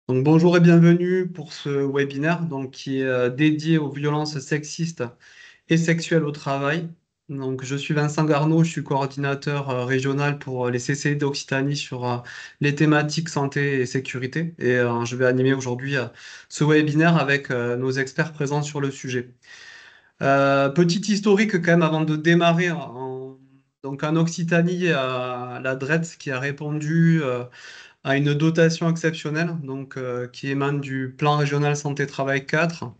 Donc, bonjour et bienvenue pour ce webinaire qui est dédié aux violences sexistes et sexuelles au travail. Donc, je suis Vincent Garneau, je suis coordinateur régional pour les CCI d'Occitanie sur les thématiques santé et sécurité. Et je vais animer aujourd'hui ce webinaire avec nos experts présents sur le sujet. Petit historique quand même avant de démarrer. Donc, en Occitanie, la DRETS qui a répondu à une dotation exceptionnelle qui émane du plan régional santé-travail 4.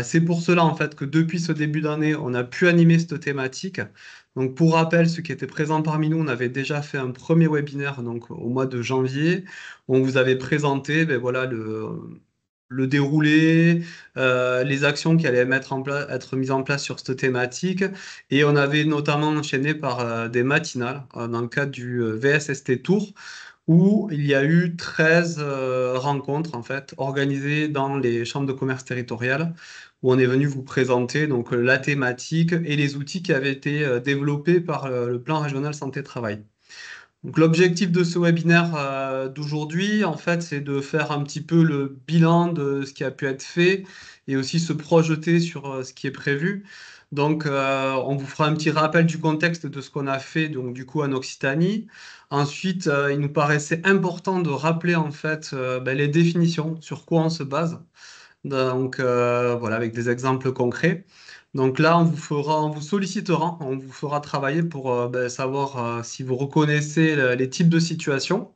C'est pour cela en fait que depuis ce début d'année, on a pu animer cette thématique. Donc pour rappel, ceux qui étaient présents parmi nous, on avait déjà fait un premier webinaire au mois de janvier. Où on vous avait présenté voilà, le déroulé, les actions qui allaient être mises en place sur cette thématique. Et on avait notamment enchaîné par des matinales dans le cadre du VSST Tour où il y a eu 13 rencontres en fait organisées dans les chambres de commerce territoriales où on est venu vous présenter la thématique et les outils qui avaient été développés par le plan régional santé-travail. Donc l'objectif de ce webinaire d'aujourd'hui en fait c'est de faire un petit peu le bilan de ce qui a pu être fait et aussi se projeter sur ce qui est prévu. On vous fera un petit rappel du contexte de ce qu'on a fait du coup en Occitanie. Ensuite, il nous paraissait important de rappeler en fait les définitions, sur quoi on se base. Voilà, avec des exemples concrets. Donc là, on vous sollicitera, on vous fera travailler pour savoir si vous reconnaissez les types de situations.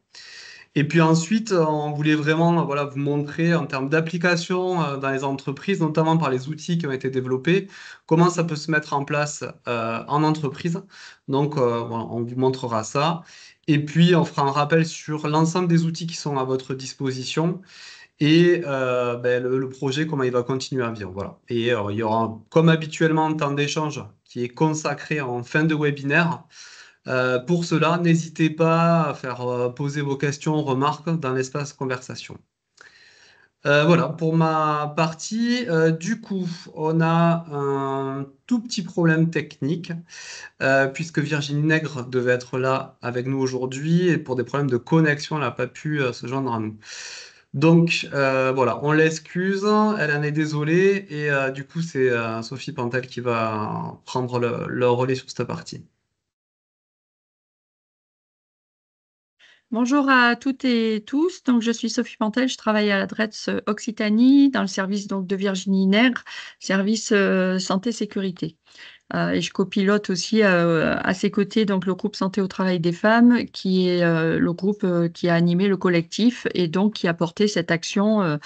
Et puis ensuite, on voulait vraiment voilà, vous montrer en termes d'application dans les entreprises, notamment par les outils qui ont été développés, comment ça peut se mettre en place en entreprise. Voilà, on vous montrera ça. Et puis, on fera un rappel sur l'ensemble des outils qui sont à votre disposition et le projet, comment il va continuer à vivre. Voilà. Et il y aura, comme habituellement, un temps d'échange qui est consacré en fin de webinaire. Pour cela, n'hésitez pas à faire poser vos questions, remarques dans l'espace conversation. Voilà, pour ma partie, du coup, on a un tout petit problème technique, puisque Virginie Nègre devait être là avec nous aujourd'hui, et pour des problèmes de connexion, elle n'a pas pu se joindre à nous. Voilà, on l'excuse, elle en est désolée, et du coup, c'est Sophie Pantel qui va prendre le relais sur cette partie. Bonjour à toutes et tous. Donc, je suis Sophie Pantel, je travaille à la DRETS Occitanie dans le service de Virginie Nègre, service santé-sécurité. Et je copilote aussi à ses côtés le groupe Santé au travail des femmes, qui est le groupe qui a animé le collectif et donc qui a porté cette action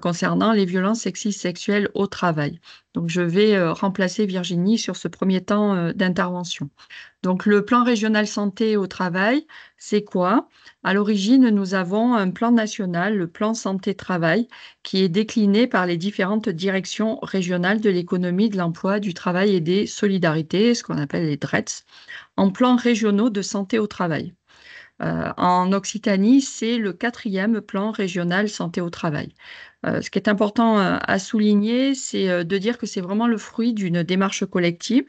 concernant les violences sexistes sexuelles au travail. Donc, je vais remplacer Virginie sur ce premier temps d'intervention. Donc, le plan régional santé au travail, c'est quoi? À l'origine, nous avons un plan national, le plan santé-travail, qui est décliné par les différentes directions régionales de l'économie, de l'emploi, du travail et des solidarités, ce qu'on appelle les DRETS, en plans régionaux de santé au travail. En Occitanie, c'est le quatrième plan régional santé au travail. Ce qui est important à souligner, c'est de dire que c'est vraiment le fruit d'une démarche collective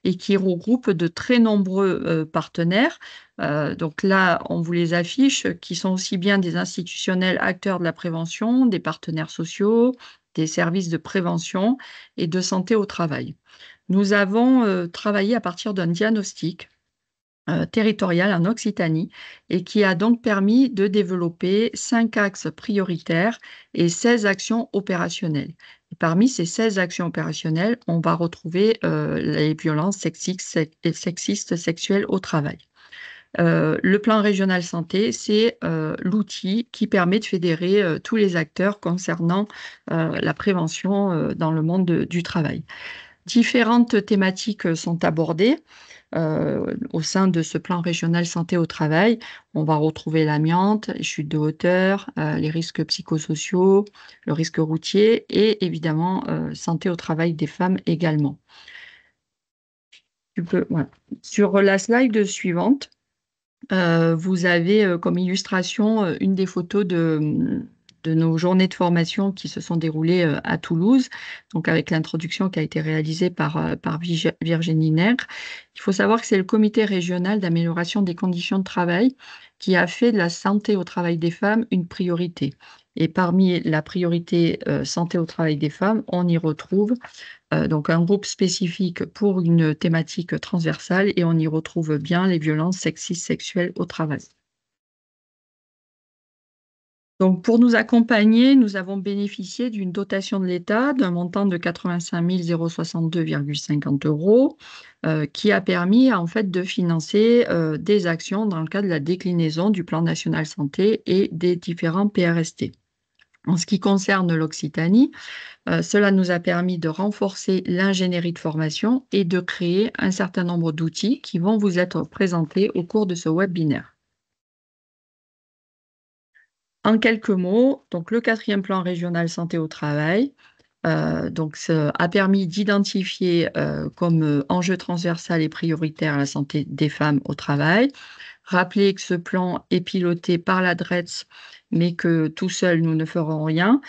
et qui regroupe de très nombreux partenaires. Donc là, on vous les affiche, qui sont aussi bien des institutionnels acteurs de la prévention, des partenaires sociaux, des services de prévention et de santé au travail. Nous avons travaillé à partir d'un diagnostic territoriale en Occitanie et qui a donc permis de développer 5 axes prioritaires et 16 actions opérationnelles. Et parmi ces 16 actions opérationnelles, on va retrouver les violences sexistes sexuelles au travail. Le plan régional santé, c'est l'outil qui permet de fédérer tous les acteurs concernant la prévention dans le monde du travail. Différentes thématiques sont abordées au sein de ce plan régional santé au travail. On va retrouver l'amiante, les chutes de hauteur, les risques psychosociaux, le risque routier et évidemment santé au travail des femmes également. Voilà. Sur la slide suivante, vous avez comme illustration une des photos de nos journées de formation qui se sont déroulées à Toulouse, donc avec l'introduction qui a été réalisée par Virginie Nègre. Il faut savoir que c'est le comité régional d'amélioration des conditions de travail qui a fait de la santé au travail des femmes une priorité. Et parmi la priorité santé au travail des femmes, on y retrouve donc un groupe spécifique pour une thématique transversale et on y retrouve bien les violences sexistes sexuelles au travail. Donc, pour nous accompagner, nous avons bénéficié d'une dotation de l'État d'un montant de 85 062,50 €, qui a permis en fait de financer des actions dans le cadre de la déclinaison du plan national santé et des différents PRST. En ce qui concerne l'Occitanie, cela nous a permis de renforcer l'ingénierie de formation et de créer un certain nombre d'outils qui vont vous être présentés au cours de ce webinaire. En quelques mots, donc le 4e plan régional santé au travail, a permis d'identifier, comme, enjeu transversal et prioritaire la santé des femmes au travail. Rappeler que ce plan est piloté par la DREETS, mais que tout seul nous ne ferons rien,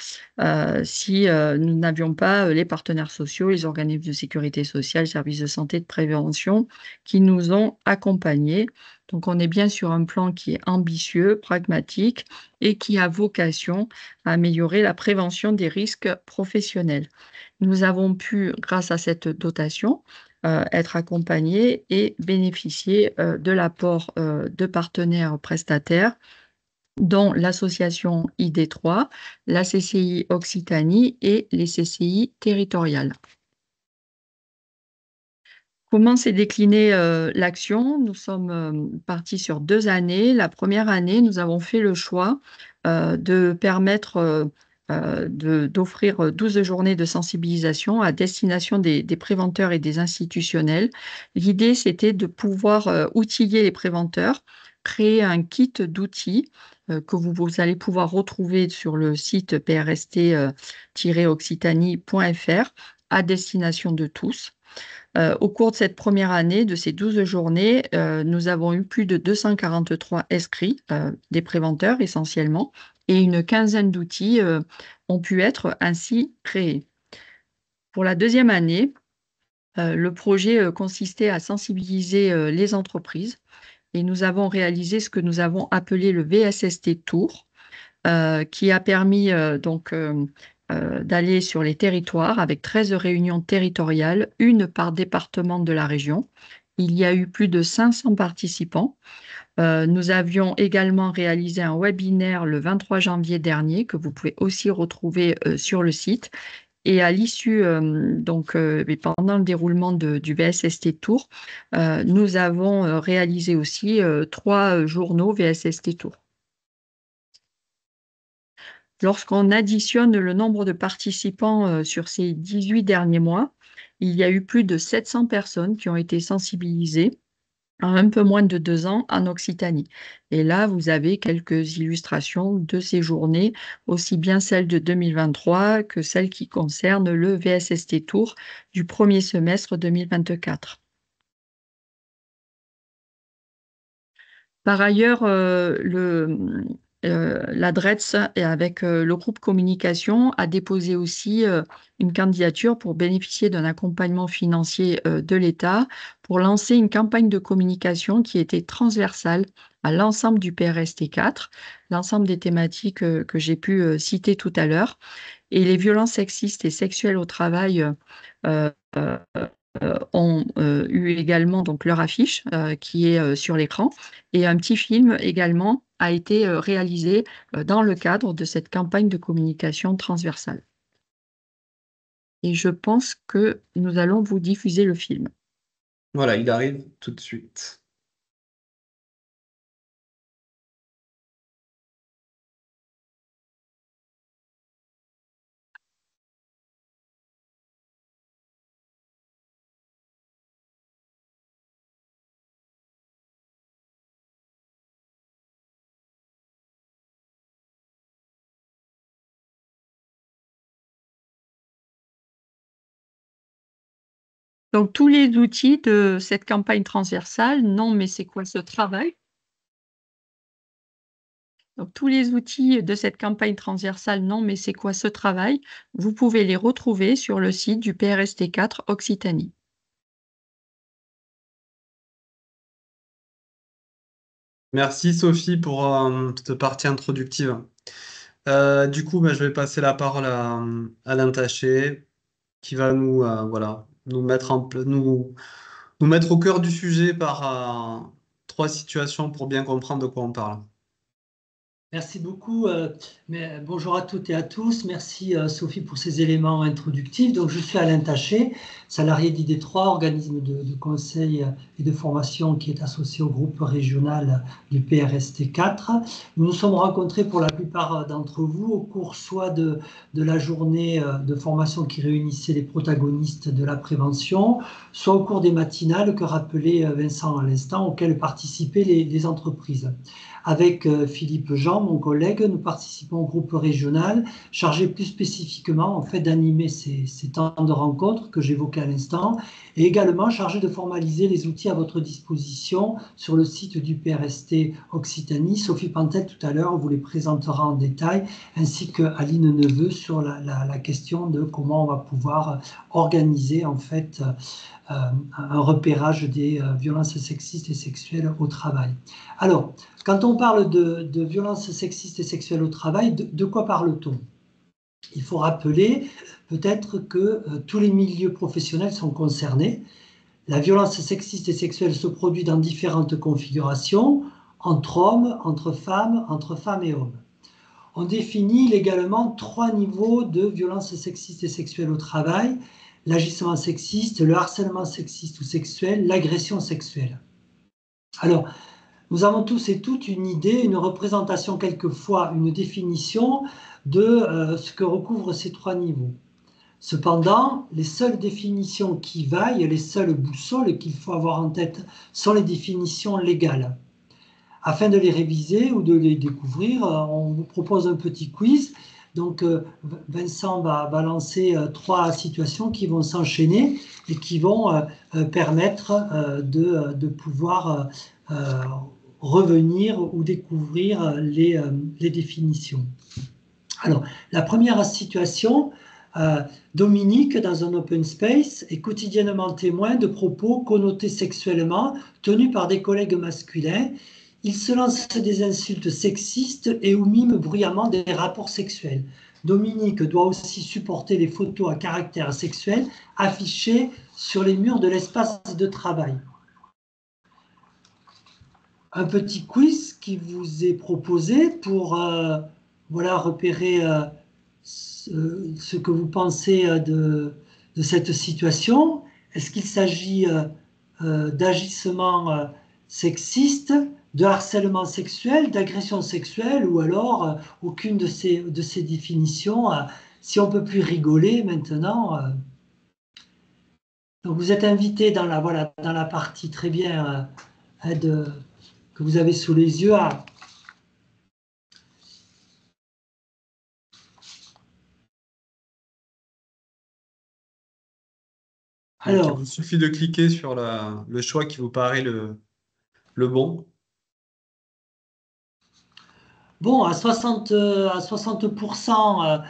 si, nous n'avions pas, les partenaires sociaux, les organismes de sécurité sociale, services de santé, de prévention, qui nous ont accompagnés. Donc on est bien sur un plan qui est ambitieux, pragmatique et qui a vocation à améliorer la prévention des risques professionnels. Nous avons pu, grâce à cette dotation, être accompagnés et bénéficier, de l'apport, de partenaires prestataires, dont l'association ID3, la CCI Occitanie et les CCI territoriales. Comment s'est déclinée, l'action? Nous sommes, partis sur 2 années. La première année, nous avons fait le choix, de permettre, d'offrir, 12 journées de sensibilisation à destination des préventeurs et des institutionnels. L'idée, c'était de pouvoir, outiller les préventeurs, créer un kit d'outils, que vous allez pouvoir retrouver sur le site PRST, occitanie.fr à destination de tous. Au cours de cette première année, de ces 12 journées, nous avons eu plus de 243 inscrits, des préventeurs essentiellement, et une quinzaine d'outils, ont pu être ainsi créés. Pour la deuxième année, le projet, consistait à sensibiliser, les entreprises et nous avons réalisé ce que nous avons appelé le VSST Tour, qui a permis, d'aller sur les territoires avec 13 réunions territoriales, une par département de la région. Il y a eu plus de 500 participants. Nous avions également réalisé un webinaire le 23 janvier dernier que vous pouvez aussi retrouver, sur le site et à l'issue, et pendant le déroulement du VSST Tour, nous avons, réalisé aussi, 3 journaux VSST Tour. Lorsqu'on additionne le nombre de participants, sur ces 18 derniers mois, il y a eu plus de 700 personnes qui ont été sensibilisées en un peu moins de 2 ans en Occitanie. Et là, vous avez quelques illustrations de ces journées, aussi bien celles de 2023 que celles qui concernent le VSST Tour du 1er semestre 2024. Par ailleurs, la DREETS et avec, le groupe communication a déposé aussi, une candidature pour bénéficier d'un accompagnement financier, de l'État pour lancer une campagne de communication qui était transversale à l'ensemble du PRST 4, l'ensemble des thématiques, que j'ai pu, citer tout à l'heure et les violences sexistes et sexuelles au travail, heu ont, eu également donc leur affiche, qui est, sur l'écran et un petit film également a été, réalisé, dans le cadre de cette campagne de communication transversale. Et je pense que nous allons vous diffuser le film. Voilà, il arrive tout de suite. Donc tous les outils de cette campagne transversale, non, mais c'est quoi ce travail? Donc, tous les outils de cette campagne transversale Non, mais c'est quoi ce travail? Vous pouvez les retrouver sur le site du PRST4 Occitanie. Merci Sophie pour cette partie introductive. Du coup, je vais passer la parole à Alain Taché, qui va voilà, nous mettre au cœur du sujet par trois situations pour bien comprendre de quoi on parle. Merci beaucoup. Bonjour à toutes et à tous. Merci Sophie pour ces éléments introductifs. Donc, je suis Alain Taché, salarié d'ID3, organisme de conseil et de formation qui est associé au groupe régional du PRST4. Nous nous sommes rencontrés pour la plupart d'entre vous au cours soit de la journée de formation qui réunissait les protagonistes de la prévention, soit au cours des matinales que rappelait Vincent à l'instant, auxquelles participaient les entreprises. Avec Philippe Jean, mon collègue, nous participons au groupe régional chargé plus spécifiquement en fait d'animer ces temps de rencontre que j'évoquais à l'instant et également chargé de formaliser les outils à votre disposition sur le site du PRST Occitanie. Sophie Pantel tout à l'heure vous les présentera en détail ainsi que Aline Neveu sur la question de comment on va pouvoir organiser en fait un repérage des violences sexistes et sexuelles au travail. Alors, quand on parle de violences sexistes et sexuelles au travail, de quoi parle-t-on? Il faut rappeler peut-être que tous les milieux professionnels sont concernés. La violence sexiste et sexuelle se produit dans différentes configurations, entre hommes, entre femmes et hommes. On définit légalement 3 niveaux de violence sexiste et sexuelle au travail: l'agissement sexiste, le harcèlement sexiste ou sexuel, l'agression sexuelle. Alors, nous avons tous et toutes une idée, une représentation, quelquefois une définition de ce que recouvrent ces 3 niveaux. Cependant, les seules définitions qui vaillent, les seules boussoles qu'il faut avoir en tête sont les définitions légales. Afin de les réviser ou de les découvrir, on vous propose un petit quiz. Donc, Vincent va lancer 3 situations qui vont s'enchaîner et qui vont permettre de pouvoir revenir ou découvrir les définitions. Alors, la première situation, Dominique, dans un open space, est quotidiennement témoin de propos connotés sexuellement tenus par des collègues masculins. Il se lance des insultes sexistes et ou mime bruyamment des rapports sexuels. Dominique doit aussi supporter les photos à caractère sexuel affichées sur les murs de l'espace de travail. Un petit quiz qui vous est proposé pour repérer ce que vous pensez de cette situation. Est-ce qu'il s'agit d'agissement sexiste, de harcèlement sexuel, d'agression sexuelle, ou alors aucune de ces définitions? Si on ne peut plus rigoler maintenant. Donc vous êtes invité dans la partie très bien que vous avez sous les yeux Alors, il vous suffit de cliquer sur le choix qui vous paraît le bon. Bon, à 60%,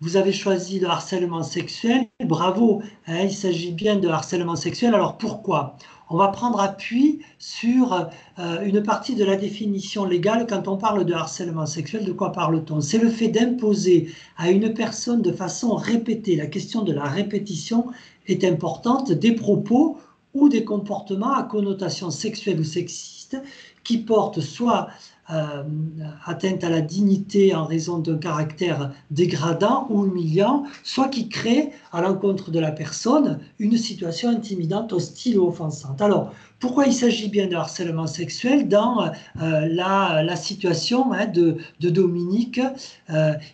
vous avez choisi le harcèlement sexuel. Bravo, hein, il s'agit bien de harcèlement sexuel. Alors pourquoi? On va prendre appui sur une partie de la définition légale. Quand on parle de harcèlement sexuel, de quoi parle-t-on? C'est le fait d'imposer à une personne de façon répétée, la question de la répétition est importante, des propos ou des comportements à connotation sexuelle ou sexiste qui portent soit atteinte à la dignité en raison d'un caractère dégradant ou humiliant, soit qui crée à l'encontre de la personne une situation intimidante, hostile ou offensante. Alors, pourquoi il s'agit bien de harcèlement sexuel dans la situation de Dominique?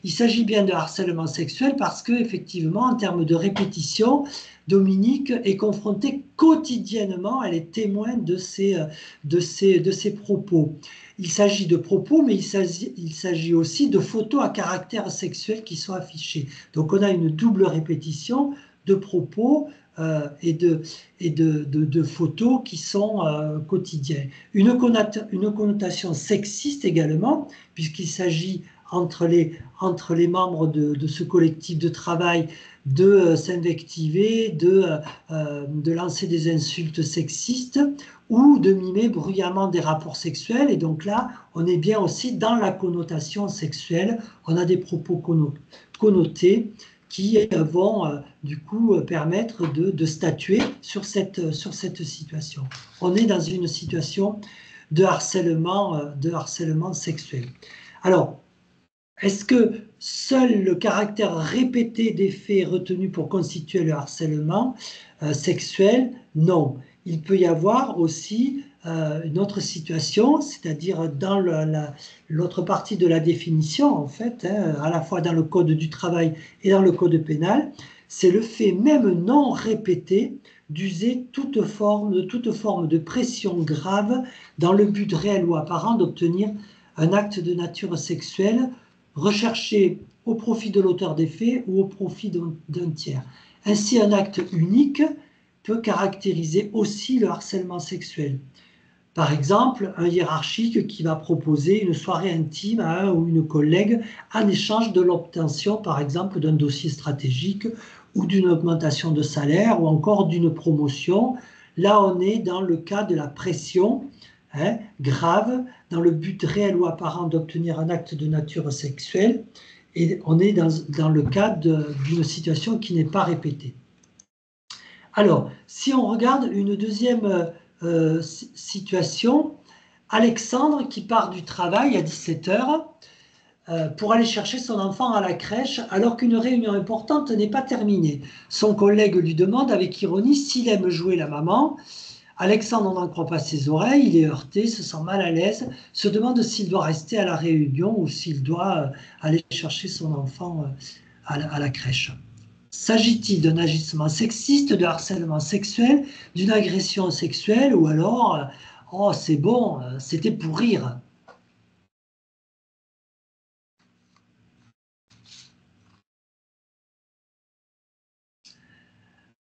Il s'agit bien de harcèlement sexuel parce que, effectivement, en termes de répétition, Dominique est confrontée quotidiennement, elle est témoin de ces propos. Il s'agit de propos, mais il s'agit aussi de photos à caractère sexuel qui sont affichées. Donc on a une double répétition de propos et de photos qui sont quotidiennes. Une connotation sexiste également, puisqu'il s'agit entre les membres de ce collectif de travail de s'invectiver, de lancer des insultes sexistes ou de mimer bruyamment des rapports sexuels. Et donc là, on est bien aussi dans la connotation sexuelle. On a des propos connotés qui vont du coup permettre de statuer sur cette situation. On est dans une situation de harcèlement sexuel. Alors, est-ce que seul le caractère répété des faits est retenu pour constituer le harcèlement sexuel? Non. Il peut y avoir aussi une autre situation, c'est-à-dire dans l'autre partie de la définition, en fait, à la fois dans le Code du travail et dans le Code pénal, c'est le fait même non répété d'user toute forme de pression grave dans le but réel ou apparent d'obtenir un acte de nature sexuelle recherché au profit de l'auteur des faits ou au profit d'un tiers. Ainsi, un acte unique peut caractériser aussi le harcèlement sexuel. Par exemple, un hiérarchique qui va proposer une soirée intime à un ou une collègue en échange de l'obtention, par exemple, d'un dossier stratégique ou d'une augmentation de salaire ou encore d'une promotion. Là, on est dans le cas de la pression grave, dans le but réel ou apparent d'obtenir un acte de nature sexuelle, et on est dans le cas d'une situation qui n'est pas répétée. Alors, si on regarde une deuxième situation, Alexandre qui part du travail à 17 h pour aller chercher son enfant à la crèche alors qu'une réunion importante n'est pas terminée. Son collègue lui demande avec ironie s'il aime jouer la maman. Alexandre n'en croit pas ses oreilles, il est heurté, se sent mal à l'aise, se demande s'il doit rester à la réunion ou s'il doit aller chercher son enfant à la crèche. S'agit-il d'un agissement sexiste, de harcèlement sexuel, d'une agression sexuelle ou alors « Oh, c'est bon, c'était pour rire ».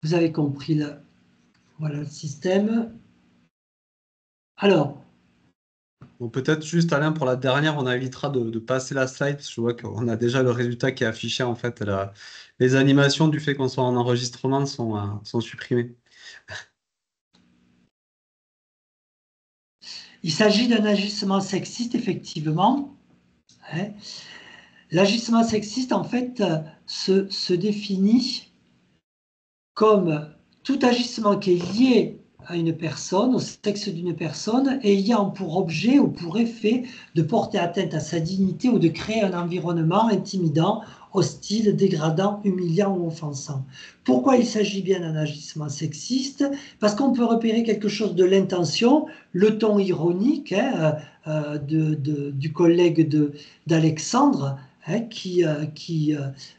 Vous avez compris voilà le système. Alors, bon, peut-être juste Alain, pour la dernière, on évitera de passer la slide, parce que je vois qu'on a déjà le résultat qui est affiché. En fait, les animations du fait qu'on soit en enregistrement sont supprimées. il s'agit d'un agissement sexiste, effectivement. L'agissement sexiste, en fait, se définit comme tout agissement qui est lié à une personne, au sexe d'une personne, et ayant pour objet ou pour effet de porter atteinte à sa dignité ou de créer un environnement intimidant, hostile, dégradant, humiliant ou offensant. Pourquoi il s'agit bien d'un agissement sexiste? Parce qu'on peut repérer quelque chose de l'intention, le ton ironique du collègue d'Alexandre, qui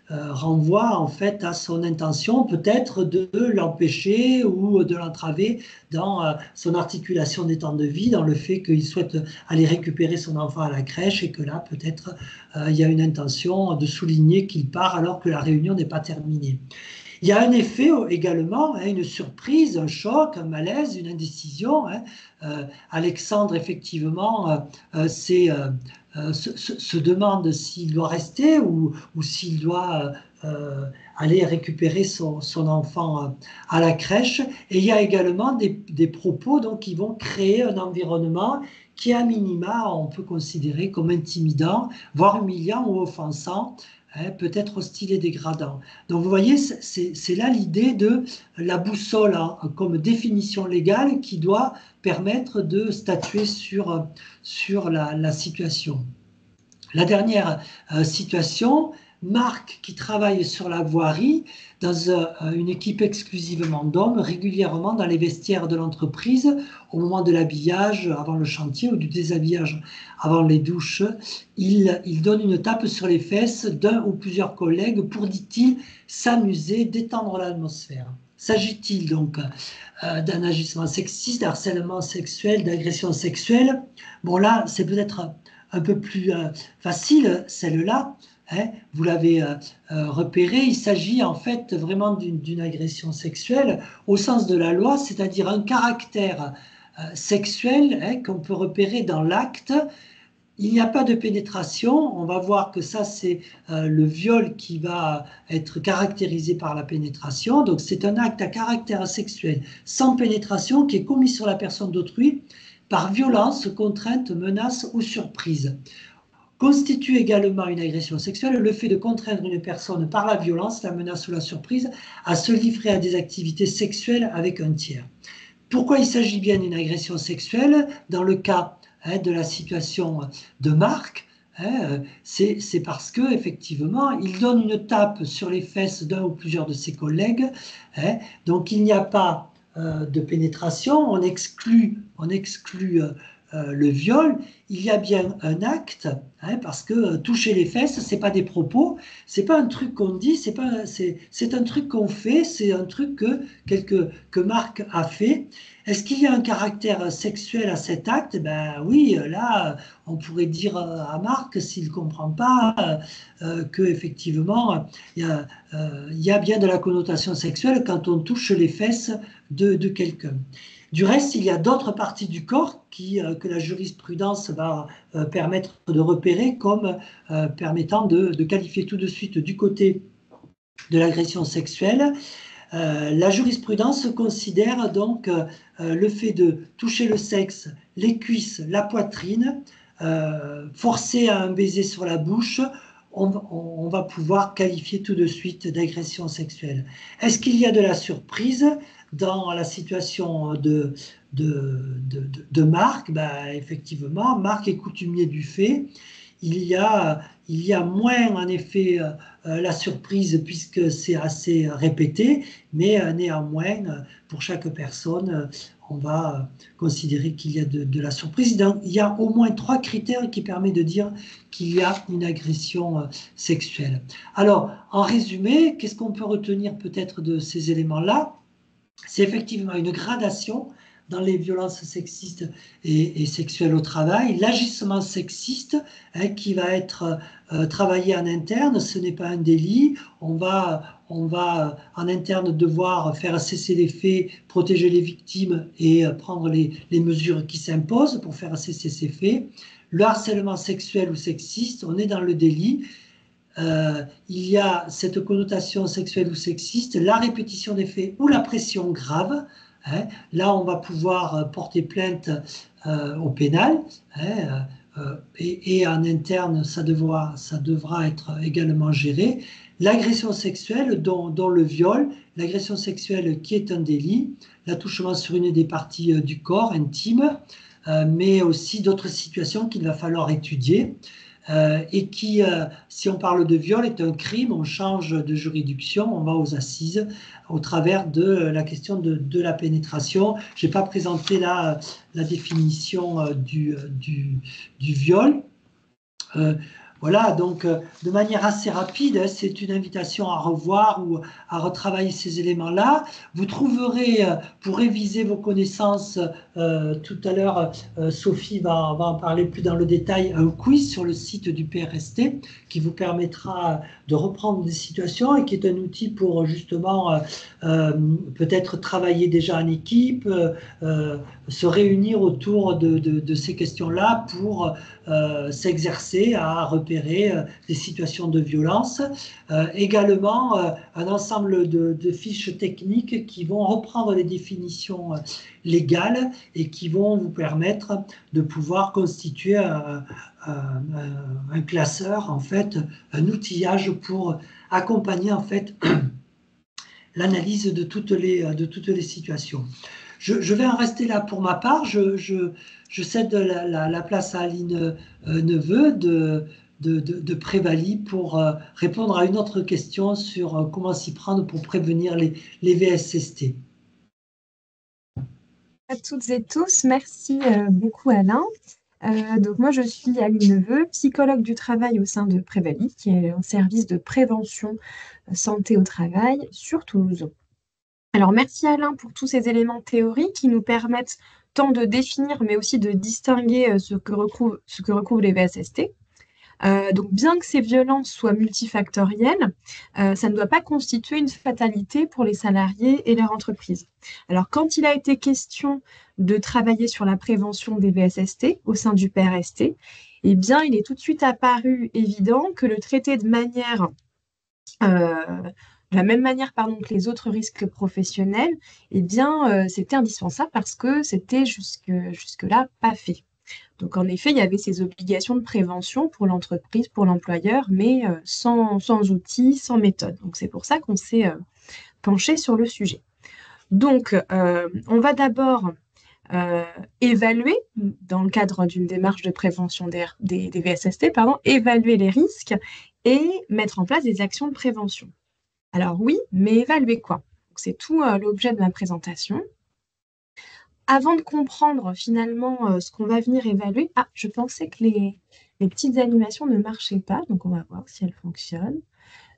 renvoie en fait à son intention peut-être de l'empêcher ou de l'entraver dans son articulation des temps de vie, dans le fait qu'il souhaite aller récupérer son enfant à la crèche et que là peut-être il y a une intention de souligner qu'il part alors que la réunion n'est pas terminée. Il y a un effet également, une surprise, un choc, un malaise, une indécision. Alexandre, effectivement, se demande s'il doit rester ou s'il doit aller récupérer son enfant à la crèche. Et il y a également des propos donc, qui vont créer un environnement qui, à minima, on peut considérer comme intimidant, voire humiliant ou offensant, peut-être hostile et dégradant. Donc vous voyez, c'est là l'idée de la boussole comme définition légale qui doit permettre de statuer sur la situation. La dernière situation, Marc, qui travaille sur la voirie dans une équipe exclusivement d'hommes, régulièrement dans les vestiaires de l'entreprise, au moment de l'habillage avant le chantier ou du déshabillage avant les douches, il donne une tape sur les fesses d'un ou plusieurs collègues pour, dit-il, s'amuser, détendre l'atmosphère. S'agit-il donc d'un agissement sexiste, d'harcèlement sexuel, d'agression sexuelle? Bon là, c'est peut-être un peu plus facile, celle-là, hein, vous l'avez repéré, il s'agit en fait vraiment d'une agression sexuelle au sens de la loi, c'est-à-dire un caractère sexuel, hein, qu'on peut repérer dans l'acte. Il n'y a pas de pénétration. On va voir que ça, c'est le viol qui va être caractérisé par la pénétration. Donc, c'est un acte à caractère sexuel sans pénétration qui est commis sur la personne d'autrui par violence, contrainte, menace ou surprise. Constitue également une agression sexuelle le fait de contraindre une personne par la violence, la menace ou la surprise à se livrer à des activités sexuelles avec un tiers. Pourquoi il s'agit bien d'une agression sexuelle? Dans le cas de la situation de Marc, c'est parce que effectivement, il donne une tape sur les fesses d'un ou plusieurs de ses collègues. Donc il n'y a pas de pénétration, on exclut le viol. Il y a bien un acte, parce que toucher les fesses, c'est pas des propos, c'est pas un truc qu'on dit, c'est un truc qu'on fait, c'est un truc que Marc a fait. Est-ce qu'il y a un caractère sexuel à cet acte? Ben oui, là, on pourrait dire à Marc, s'il ne comprend pas, qu'effectivement, il y a bien de la connotation sexuelle quand on touche les fesses de quelqu'un. Du reste, il y a d'autres parties du corps que la jurisprudence va permettre de repérer comme permettant de qualifier tout de suite du côté de l'agression sexuelle. La jurisprudence considère donc le fait de toucher le sexe, les cuisses, la poitrine, forcer à un baiser sur la bouche, on va pouvoir qualifier tout de suite d'agression sexuelle. Est-ce qu'il y a de la surprise dans la situation de Marc? Ben, effectivement, Marc est coutumier du fait. Il y a moins en effet la surprise puisque c'est assez répété, mais néanmoins, pour chaque personne, on va considérer qu'il y a de la surprise. Donc, il y a au moins 3 critères qui permettent de dire qu'il y a une agression sexuelle. Alors, en résumé, qu'est-ce qu'on peut retenir peut-être de ces éléments-là? C'est effectivement une gradation dans les violences sexistes et sexuelles au travail. L'agissement sexiste qui va être travaillé en interne, ce n'est pas un délit. On va en interne devoir faire cesser les faits, protéger les victimes et prendre les mesures qui s'imposent pour faire cesser ces faits. Le harcèlement sexuel ou sexiste, on est dans le délit. Il y a cette connotation sexuelle ou sexiste, la répétition des faits ou la pression grave. Là, on va pouvoir porter plainte au pénal. Et en interne, ça devra être également géré. L'agression sexuelle, dont le viol, l'agression sexuelle qui est un délit, l'attouchement sur une des parties du corps intime, mais aussi d'autres situations qu'il va falloir étudier. Et qui, si on parle de viol, est un crime, on change de juridiction, on va aux assises au travers de la question de la pénétration. Je n'ai pas présenté la définition du viol. Voilà, donc de manière assez rapide, c'est une invitation à revoir ou à retravailler ces éléments-là. Vous trouverez, pour réviser vos connaissances, tout à l'heure, Sophie va en parler plus dans le détail, un quiz sur le site du PRST qui vous permettra de reprendre des situations et qui est un outil pour justement peut-être travailler déjà en équipe, se réunir autour de ces questions-là pour s'exercer à repérer des situations de violence. Également, un ensemble de fiches techniques qui vont reprendre les définitions légales et qui vont vous permettre de pouvoir constituer un classeur, en fait, un outillage pour accompagner en fait l'analyse de toutes les situations. Je vais en rester là pour ma part. Je cède la place à Aline Neveu de Prévaly pour répondre à une autre question sur comment s'y prendre pour prévenir les VSST. À toutes et tous, merci beaucoup Alain. Donc moi je suis Aline Neveu, psychologue du travail au sein de Prévaly, qui est un service de prévention santé au travail sur Toulouse. Alors merci Alain pour tous ces éléments théoriques qui nous permettent tant de définir mais aussi de distinguer ce que recouvrent les VSST. Donc, bien que ces violences soient multifactorielles, ça ne doit pas constituer une fatalité pour les salariés et leur entreprise. Alors, quand il a été question de travailler sur la prévention des VSST au sein du PRST, eh bien, il est tout de suite apparu évident que le traiter de la même manière que les autres risques professionnels, eh bien, c'était indispensable parce que c'était jusque-là pas fait. Donc, en effet, il y avait ces obligations de prévention pour l'entreprise, pour l'employeur, mais sans outils, sans méthode. Donc, c'est pour ça qu'on s'est penché sur le sujet. Donc, on va d'abord évaluer, dans le cadre d'une démarche de prévention des VSST, évaluer les risques et mettre en place des actions de prévention. Alors oui, mais évaluer quoi? C'est tout l'objet de ma présentation. Avant de comprendre finalement ce qu'on va venir évaluer, je pensais que les petites animations ne marchaient pas, donc on va voir si elles fonctionnent.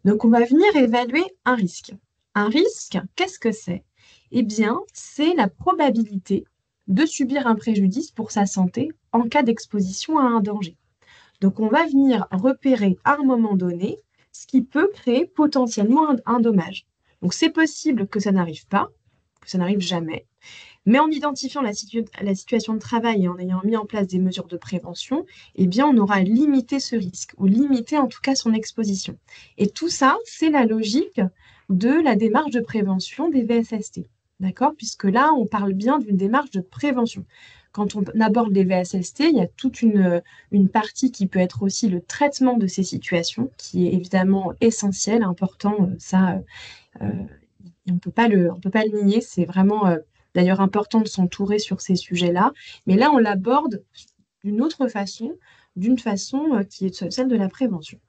Donc on va venir évaluer un risque. Un risque, qu'est-ce que c'est? Eh bien, c'est la probabilité de subir un préjudice pour sa santé en cas d'exposition à un danger. Donc on va venir repérer à un moment donné ce qui peut créer potentiellement un dommage. Donc c'est possible que ça n'arrive pas, que ça n'arrive jamais. Mais en identifiant la situation de travail et en ayant mis en place des mesures de prévention, eh bien, on aura limité ce risque, ou limité en tout cas son exposition. Et tout ça, c'est la logique de la démarche de prévention des VSST. D'accord? Puisque là, on parle bien d'une démarche de prévention. Quand on aborde les VSST, il y a toute une partie qui peut être aussi le traitement de ces situations, qui est évidemment essentiel, important, on ne peut pas le nier, c'est vraiment d'ailleurs important de s'entourer sur ces sujets-là. Mais là, on l'aborde d'une autre façon, d'une façon qui est celle de la prévention.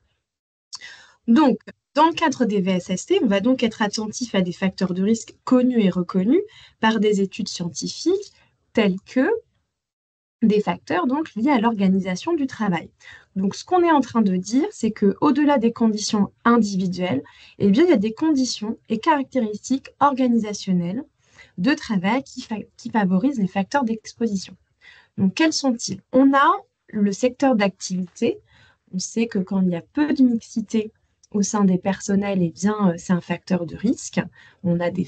Donc, dans le cadre des VSST, on va donc être attentif à des facteurs de risque connus et reconnus par des études scientifiques tels que des facteurs donc liés à l'organisation du travail. Donc, ce qu'on est en train de dire, c'est que au-delà des conditions individuelles, eh bien, il y a des conditions et caractéristiques organisationnelles de travail qui favorisent les facteurs d'exposition. Donc, quels sont-ils? On a le secteur d'activité. On sait que quand il y a peu de mixité au sein des personnels, eh bien, c'est un facteur de risque. On a des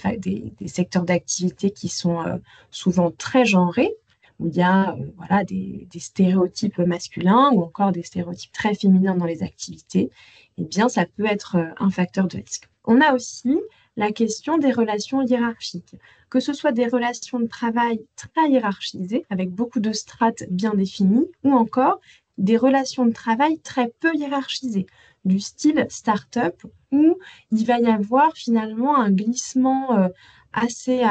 secteurs d'activité qui sont souvent très genrés, où il y a voilà, des stéréotypes masculins ou encore des stéréotypes très féminins dans les activités. Eh bien, ça peut être un facteur de risque. On a aussi la question des relations hiérarchiques, que ce soit des relations de travail très hiérarchisées, avec beaucoup de strates bien définies, ou encore des relations de travail très peu hiérarchisées, du style start-up, où il va y avoir finalement un glissement assez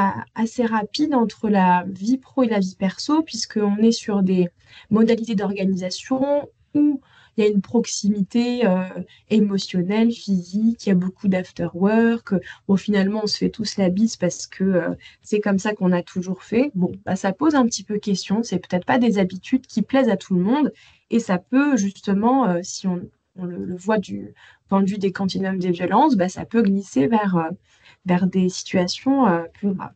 rapide entre la vie pro et la vie perso, puisqu'on est sur des modalités d'organisation où il y a une proximité émotionnelle, physique, il y a beaucoup d'after-work. Bon, finalement, on se fait tous la bise parce que c'est comme ça qu'on a toujours fait. Bon, bah, ça pose un petit peu question. C'est peut-être pas des habitudes qui plaisent à tout le monde. Et ça peut justement, si on le voit du point de vue des continuums des violences, bah, ça peut glisser vers des situations plus graves.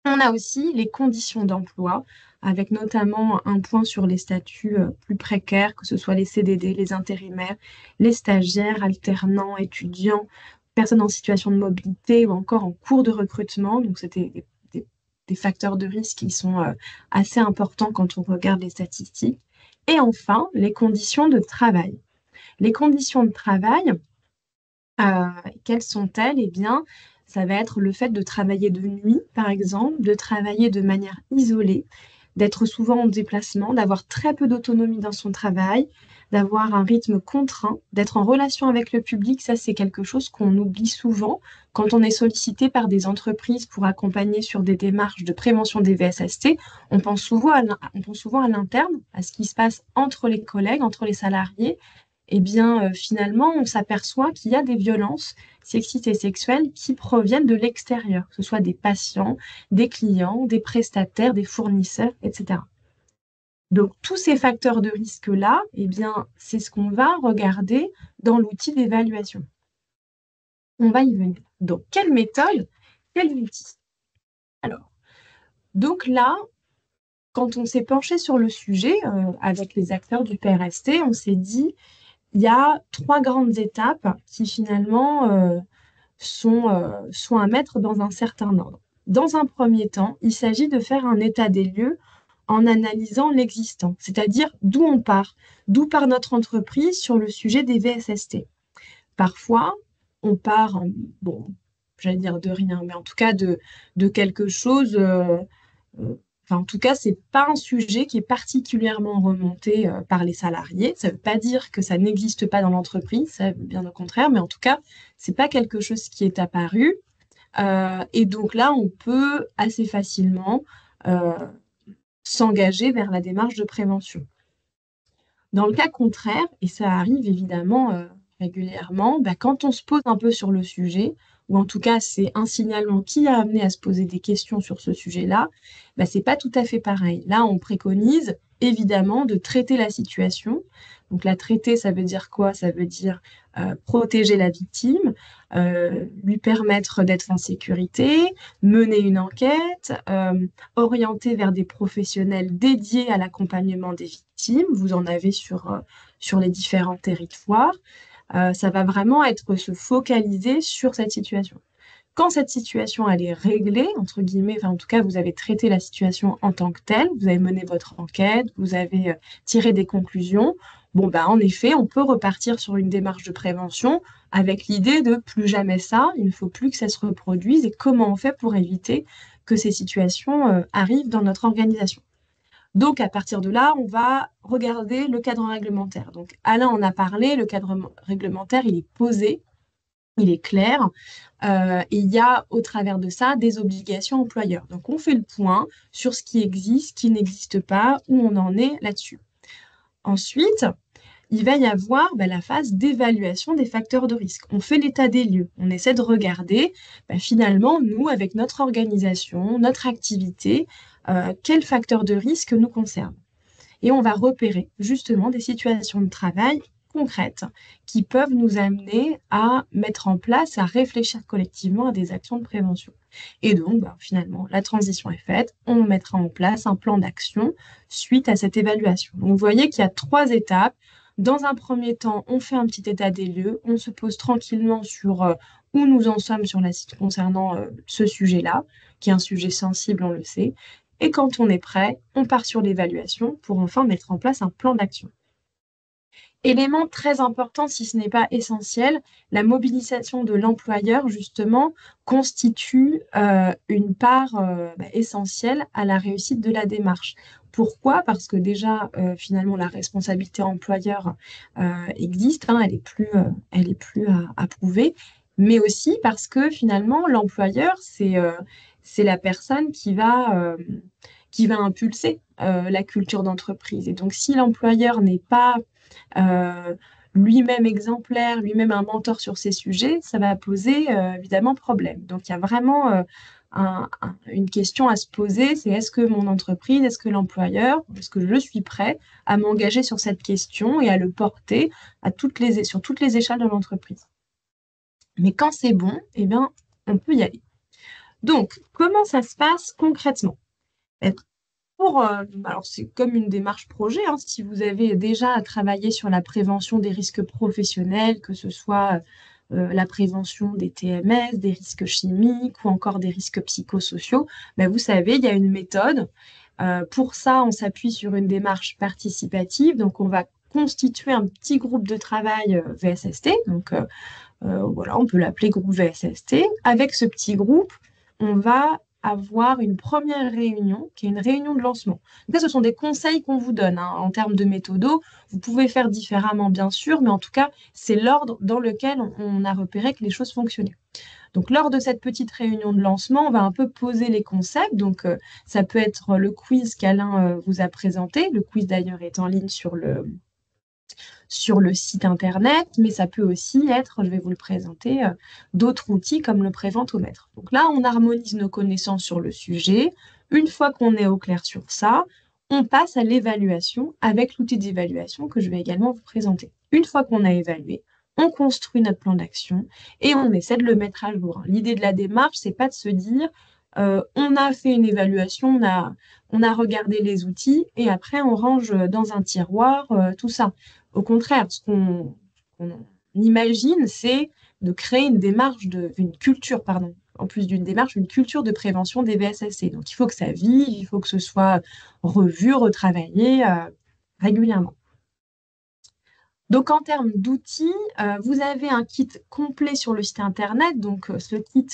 On a aussi les conditions d'emploi, avec notamment un point sur les statuts plus précaires, que ce soit les CDD, les intérimaires, les stagiaires, alternants, étudiants, personnes en situation de mobilité ou encore en cours de recrutement. Donc, c'était des facteurs de risque qui sont assez importants quand on regarde les statistiques. Et enfin, les conditions de travail. Les conditions de travail, quelles sont-elles? Eh bien, ça va être le fait de travailler de nuit, par exemple, de travailler de manière isolée, d'être souvent en déplacement, d'avoir très peu d'autonomie dans son travail, d'avoir un rythme contraint, d'être en relation avec le public. Ça, c'est quelque chose qu'on oublie souvent quand on est sollicité par des entreprises pour accompagner sur des démarches de prévention des VSST. On pense souvent à l'interne, à ce qui se passe entre les collègues, entre les salariés. Eh bien, finalement, on s'aperçoit qu'il y a des violences sexistes et sexuelles qui proviennent de l'extérieur, que ce soit des patients, des clients, des prestataires, des fournisseurs, etc. Donc, tous ces facteurs de risque-là, eh bien, c'est ce qu'on va regarder dans l'outil d'évaluation. On va y venir. Donc, quelle méthode, quel outil? Alors, donc là, quand on s'est penché sur le sujet avec les acteurs du PRST, on s'est dit, il y a 3 grandes étapes qui finalement sont à mettre dans un certain ordre. Dans un premier temps, il s'agit de faire un état des lieux en analysant l'existant, c'est-à-dire d'où part notre entreprise sur le sujet des VSST. Parfois, on part, bon, j'allais dire de rien, mais en tout cas de quelque chose. Enfin, en tout cas, c'est pas un sujet qui est particulièrement remonté par les salariés. Ça ne veut pas dire que ça n'existe pas dans l'entreprise, ça, bien au contraire, mais en tout cas, c'est pas quelque chose qui est apparu. Et donc là, on peut assez facilement euh, s'engager vers la démarche de prévention. Dans le cas contraire, et ça arrive évidemment régulièrement, bah, quand on se pose un peu sur le sujet, ou en tout cas c'est un signalement qui a amené à se poser des questions sur ce sujet-là, bah, c'est pas tout à fait pareil. Là, on préconise évidemment de traiter la situation. Donc la traiter, ça veut dire quoi? Ça veut dire protéger la victime, lui permettre d'être en sécurité, mener une enquête, orienter vers des professionnels dédiés à l'accompagnement des victimes. Vous en avez sur les différents territoires. Ça va vraiment être se focaliser sur cette situation. Quand cette situation elle est réglée, entre guillemets, enfin en tout cas vous avez traité la situation en tant que telle, vous avez mené votre enquête, vous avez tiré des conclusions, bon ben en effet on peut repartir sur une démarche de prévention avec l'idée de plus jamais ça, il ne faut plus que ça se reproduise et comment on fait pour éviter que ces situations arrivent dans notre organisation. Donc, à partir de là, on va regarder le cadre réglementaire. Donc, Alain en a parlé, le cadre réglementaire, il est posé, il est clair, et il y a au travers de ça des obligations employeurs. Donc, on fait le point sur ce qui existe, ce qui n'existe pas, où on en est là-dessus. Ensuite, il va y avoir la phase d'évaluation des facteurs de risque. On fait l'état des lieux, on essaie de regarder finalement, nous, avec notre organisation, notre activité, quels facteurs de risque nous concernent. Et on va repérer justement des situations de travail concrètes qui peuvent nous amener à mettre en place, à réfléchir collectivement à des actions de prévention. Et donc, finalement, la transition est faite, on mettra en place un plan d'action suite à cette évaluation. Donc, vous voyez qu'il y a 3 étapes. Dans un premier temps, on fait un petit état des lieux, on se pose tranquillement sur où nous en sommes concernant ce sujet-là, qui est un sujet sensible, on le sait. Et quand on est prêt, on part sur l'évaluation pour enfin mettre en place un plan d'action. Élément très important, si ce n'est pas essentiel, la mobilisation de l'employeur, justement, constitue une part essentielle à la réussite de la démarche. Pourquoi? Parce que déjà, finalement, la responsabilité employeur existe, hein, elle est plus à prouver, mais aussi parce que finalement, l'employeur, c'est la personne qui va impulser la culture d'entreprise. Et donc, si l'employeur n'est pas lui-même exemplaire, lui-même un mentor sur ces sujets, ça va poser évidemment problème. Donc, il y a vraiment une question à se poser, c'est est-ce que mon entreprise, est-ce que l'employeur, est-ce que je suis prêt à m'engager sur cette question et à le porter sur toutes les échelles de l'entreprise. Mais quand c'est bon, eh bien, on peut y aller. Donc, comment ça se passe concrètement? Alors, c'est comme une démarche projet, hein, si vous avez déjà travaillé sur la prévention des risques professionnels, que ce soit la prévention des TMS, des risques chimiques ou encore des risques psychosociaux, vous savez, il y a une méthode. Pour ça, on s'appuie sur une démarche participative. Donc, on va constituer un petit groupe de travail VSST. Donc, voilà, on peut l'appeler groupe VSST. Avec ce petit groupe, on va avoir une première réunion, qui est une réunion de lancement. Donc là, ce sont des conseils qu'on vous donne hein, en termes de méthodo. Vous pouvez faire différemment, bien sûr, mais en tout cas, c'est l'ordre dans lequel on a repéré que les choses fonctionnaient. Donc, lors de cette petite réunion de lancement, on va un peu poser les concepts. Donc, ça peut être le quiz qu'Alain vous a présenté. Le quiz, d'ailleurs, est en ligne sur le site internet, mais ça peut aussi être, je vais vous le présenter, d'autres outils comme le préventomètre. Donc là, on harmonise nos connaissances sur le sujet. Une fois qu'on est au clair sur ça, on passe à l'évaluation avec l'outil d'évaluation que je vais également vous présenter. Une fois qu'on a évalué, on construit notre plan d'action et on essaie de le mettre à jour. L'idée de la démarche, c'est pas de se dire On a fait une évaluation, on a regardé les outils et après on range dans un tiroir tout ça. Au contraire, qu'on imagine, c'est de créer une culture, pardon, en plus d'une démarche, une culture de prévention des VSSC. Donc il faut que ça vive, il faut que ce soit revu, retravaillé régulièrement. Donc, en termes d'outils, vous avez un kit complet sur le site internet. Donc, ce kit,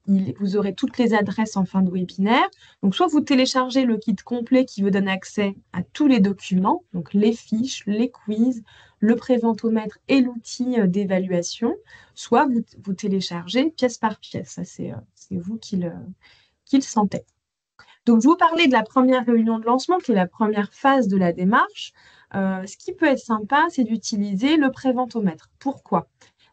vous aurez toutes les adresses en fin de webinaire. Donc, soit vous téléchargez le kit complet qui vous donne accès à tous les documents, donc les fiches, les quiz, le préventomètre et l'outil d'évaluation, soit vous téléchargez pièce par pièce. Ça, c'est vous qui le sentez. Donc, je vous parlais de la première réunion de lancement, qui est la première phase de la démarche. Ce qui peut être sympa, c'est d'utiliser le préventomètre. Pourquoi?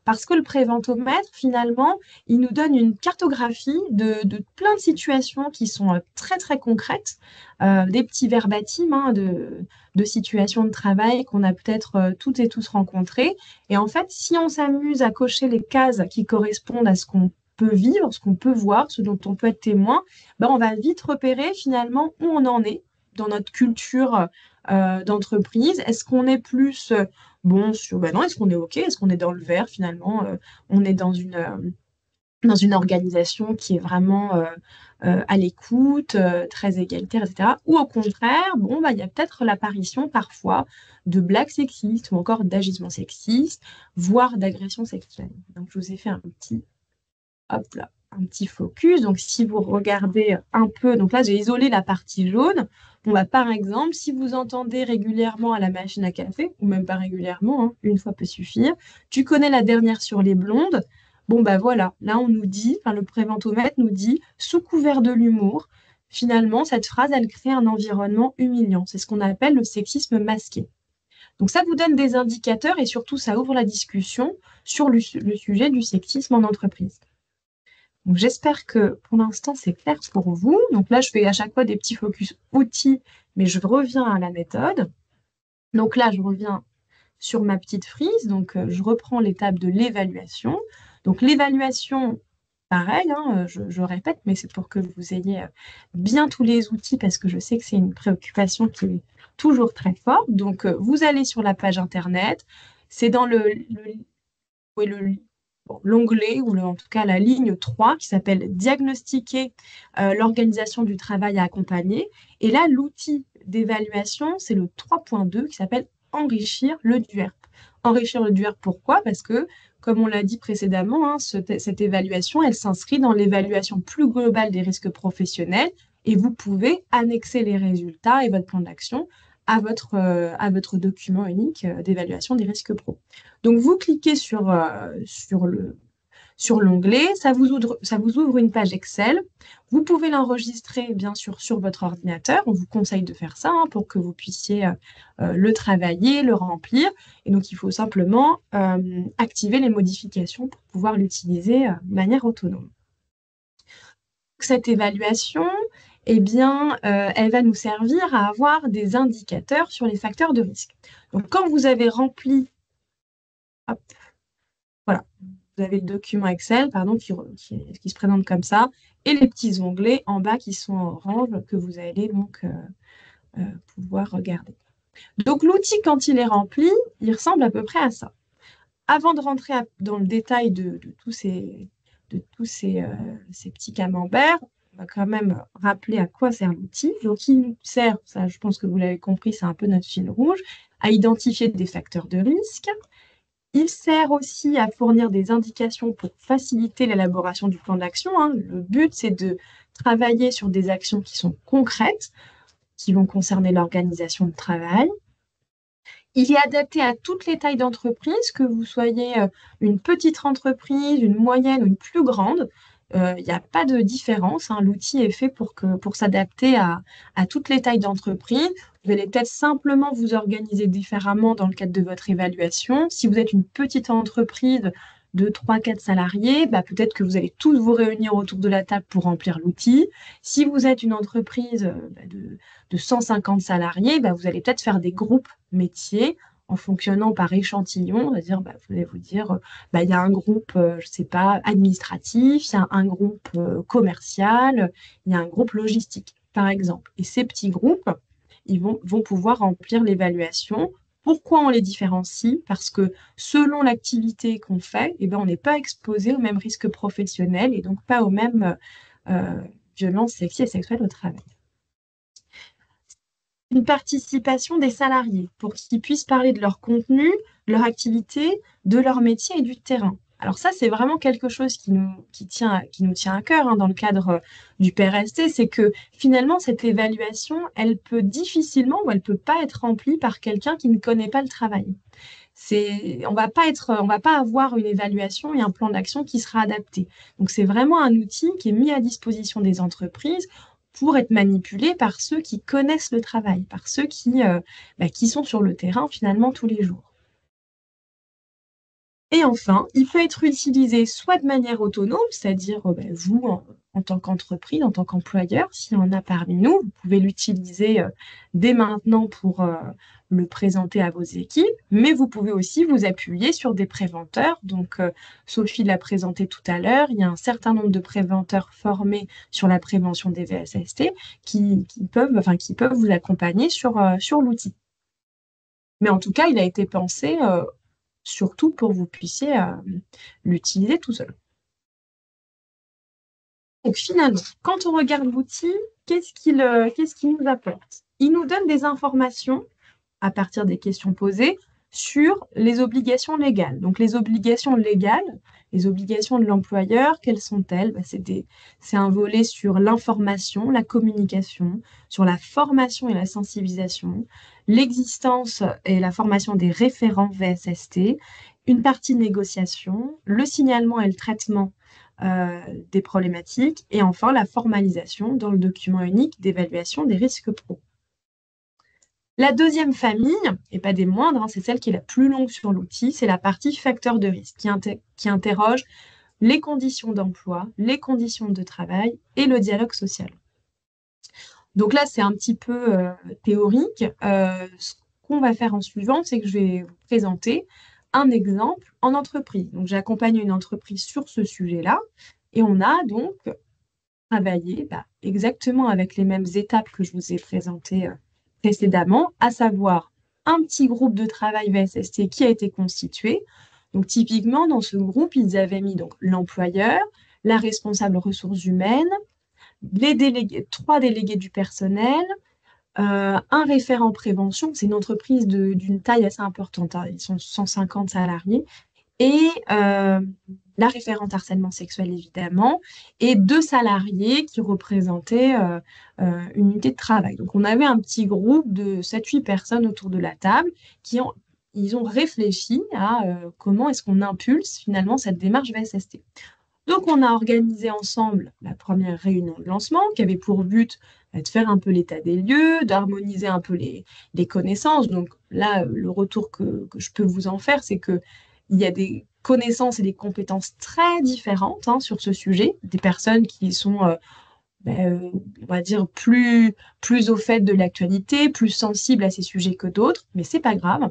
Parce que le préventomètre, finalement, il nous donne une cartographie de plein de situations qui sont très, très concrètes, des petits verbatims de situations de travail qu'on a peut-être toutes et tous rencontrés. Et en fait, si on s'amuse à cocher les cases qui correspondent à ce qu'on peut vivre, ce qu'on peut voir, ce dont on peut être témoin, ben on va vite repérer finalement où on en est dans notre culture d'entreprise. Est-ce qu'on est plus bon sur, ben non, est-ce qu'on est OK? Est-ce qu'on est dans le vert finalement? On est dans une organisation qui est vraiment à l'écoute, très égalitaire, etc. Ou au contraire, bon, bah, il y a peut-être l'apparition parfois de blagues sexistes ou encore d'agissements sexistes, voire d'agressions sexuelles. Donc, je vous ai fait hop là, un petit focus. Donc, si vous regardez un peu, donc là, j'ai isolé la partie jaune. Bon, bah, par exemple, si vous entendez régulièrement à la machine à café, ou même pas régulièrement, hein, une fois peut suffire, tu connais la dernière sur les blondes. Bon, bah voilà, là, on nous dit, enfin, le préventomètre nous dit, sous couvert de l'humour, finalement, cette phrase, elle crée un environnement humiliant. C'est ce qu'on appelle le sexisme masqué. Donc, ça vous donne des indicateurs et surtout, ça ouvre la discussion sur le sujet du sexisme en entreprise. Donc, j'espère que pour l'instant, c'est clair pour vous. Donc là, je fais à chaque fois des petits focus outils, mais je reviens à la méthode. Donc là, je reviens sur ma petite frise. Donc, je reprends l'étape de l'évaluation. Donc, l'évaluation, pareil, hein, je répète, mais c'est pour que vous ayez bien tous les outils parce que je sais que c'est une préoccupation qui est toujours très forte. Donc, vous allez sur la page Internet. C'est dans l'onglet ou en tout cas la ligne 3 qui s'appelle diagnostiquer l'organisation du travail à accompagner. Et là, l'outil d'évaluation, c'est le 3.2 qui s'appelle enrichir le DUERP. Enrichir le DUERP, pourquoi? Parce que, comme on l'a dit précédemment, hein, cette évaluation, elle s'inscrit dans l'évaluation plus globale des risques professionnels et vous pouvez annexer les résultats et votre plan d'action à votre document unique d'évaluation des risques pro. Donc, vous cliquez sur l'onglet, ça vous ouvre une page Excel. Vous pouvez l'enregistrer, bien sûr, sur votre ordinateur. On vous conseille de faire ça hein, pour que vous puissiez le travailler, le remplir. Et donc, il faut simplement activer les modifications pour pouvoir l'utiliser de manière autonome. Cette évaluation, eh bien, elle va nous servir à avoir des indicateurs sur les facteurs de risque. Donc, quand vous avez rempli, hop, voilà, vous avez le document Excel, pardon, qui se présente comme ça, et les petits onglets en bas qui sont en orange que vous allez donc pouvoir regarder. Donc, l'outil, quand il est rempli, il ressemble à peu près à ça. Avant de rentrer dans le détail de tous ces petits camemberts, on va quand même rappeler à quoi sert l'outil. Donc, il nous sert, ça je pense que vous l'avez compris, c'est un peu notre fil rouge, à identifier des facteurs de risque. Il sert aussi à fournir des indications pour faciliter l'élaboration du plan d'action. Hein. Le but, c'est de travailler sur des actions qui sont concrètes, qui vont concerner l'organisation de travail. Il est adapté à toutes les tailles d'entreprise, que vous soyez une petite entreprise, une moyenne ou une plus grande. Il n'y a pas de différence. Hein. L'outil est fait pour s'adapter à toutes les tailles d'entreprise. Vous allez peut-être simplement vous organiser différemment dans le cadre de votre évaluation. Si vous êtes une petite entreprise de 3-4 salariés, bah, peut-être que vous allez tous vous réunir autour de la table pour remplir l'outil. Si vous êtes une entreprise de 150 salariés, bah, vous allez peut-être faire des groupes métiers en fonctionnant par échantillon, c'est-à-dire, vous allez vous dire, il y a un groupe, je sais pas, administratif, il y a un groupe commercial, il y a un groupe logistique, par exemple. Et ces petits groupes, ils vont pouvoir remplir l'évaluation. Pourquoi on les différencie? Parce que selon l'activité qu'on fait, on n'est pas exposé aux mêmes risques professionnels et donc pas aux mêmes violences sexuelles et sexuelles au travail. Une participation des salariés pour qu'ils puissent parler de leur contenu, leur activité, de leur métier et du terrain. Alors ça, c'est vraiment quelque chose qui nous tient à cœur dans le cadre du PRST, c'est que finalement, cette évaluation, elle peut difficilement ou elle peut pas être remplie par quelqu'un qui ne connaît pas le travail. On va pas avoir une évaluation et un plan d'action qui sera adapté. Donc c'est vraiment un outil qui est mis à disposition des entreprises pour être manipulé par ceux qui connaissent le travail, par ceux qui sont sur le terrain finalement tous les jours. Et enfin, il peut être utilisé soit de manière autonome, c'est-à-dire vous, en tant qu'entreprise, en tant qu'employeur, s'il y en a parmi nous, vous pouvez l'utiliser dès maintenant pour le présenter à vos équipes, mais vous pouvez aussi vous appuyer sur des préventeurs. Donc, Sophie l'a présenté tout à l'heure, il y a un certain nombre de préventeurs formés sur la prévention des VSST qui peuvent vous accompagner sur l'outil. Mais en tout cas, il a été pensé surtout pour que vous puissiez l'utiliser tout seul. Donc finalement, quand on regarde l'outil, qu'est-ce qu'il nous apporte? Il nous donne des informations à partir des questions posées sur les obligations légales. Donc les obligations légales, les obligations de l'employeur, quelles sont-elles? C'est un volet sur l'information, la communication, sur la formation et la sensibilisation, l'existence et la formation des référents VSST, une partie négociation, le signalement et le traitement des problématiques, et enfin la formalisation dans le document unique d'évaluation des risques pro. La deuxième famille, et pas des moindres, c'est celle qui est la plus longue sur l'outil, c'est la partie facteurs de risque, qui interroge les conditions d'emploi, les conditions de travail et le dialogue social. Donc là, c'est un petit peu théorique. Ce qu'on va faire en suivant, c'est que je vais vous présenter un exemple en entreprise. Donc j'accompagne une entreprise sur ce sujet-là, et on a donc travaillé exactement avec les mêmes étapes que je vous ai présentées précédemment, à savoir un petit groupe de travail VSST qui a été constitué. Donc typiquement, dans ce groupe, ils avaient mis donc l'employeur, la responsable ressources humaines, les délégués, 3 délégués du personnel, un référent prévention, c'est une entreprise d'une taille assez importante, ils sont 150 salariés, et la référente harcèlement sexuel évidemment, et 2 salariés qui représentaient une unité de travail. Donc on avait un petit groupe de 7-8 personnes autour de la table ils ont réfléchi à comment est-ce qu'on impulse finalement cette démarche VSST. Donc on a organisé ensemble la première réunion de lancement qui avait pour but de faire un peu l'état des lieux, d'harmoniser un peu les connaissances. Donc là, le retour que je peux vous en faire, c'est qu'il y a des connaissances et des compétences très différentes sur ce sujet, des personnes qui sont, on va dire, plus au fait de l'actualité, plus sensibles à ces sujets que d'autres, mais c'est pas grave.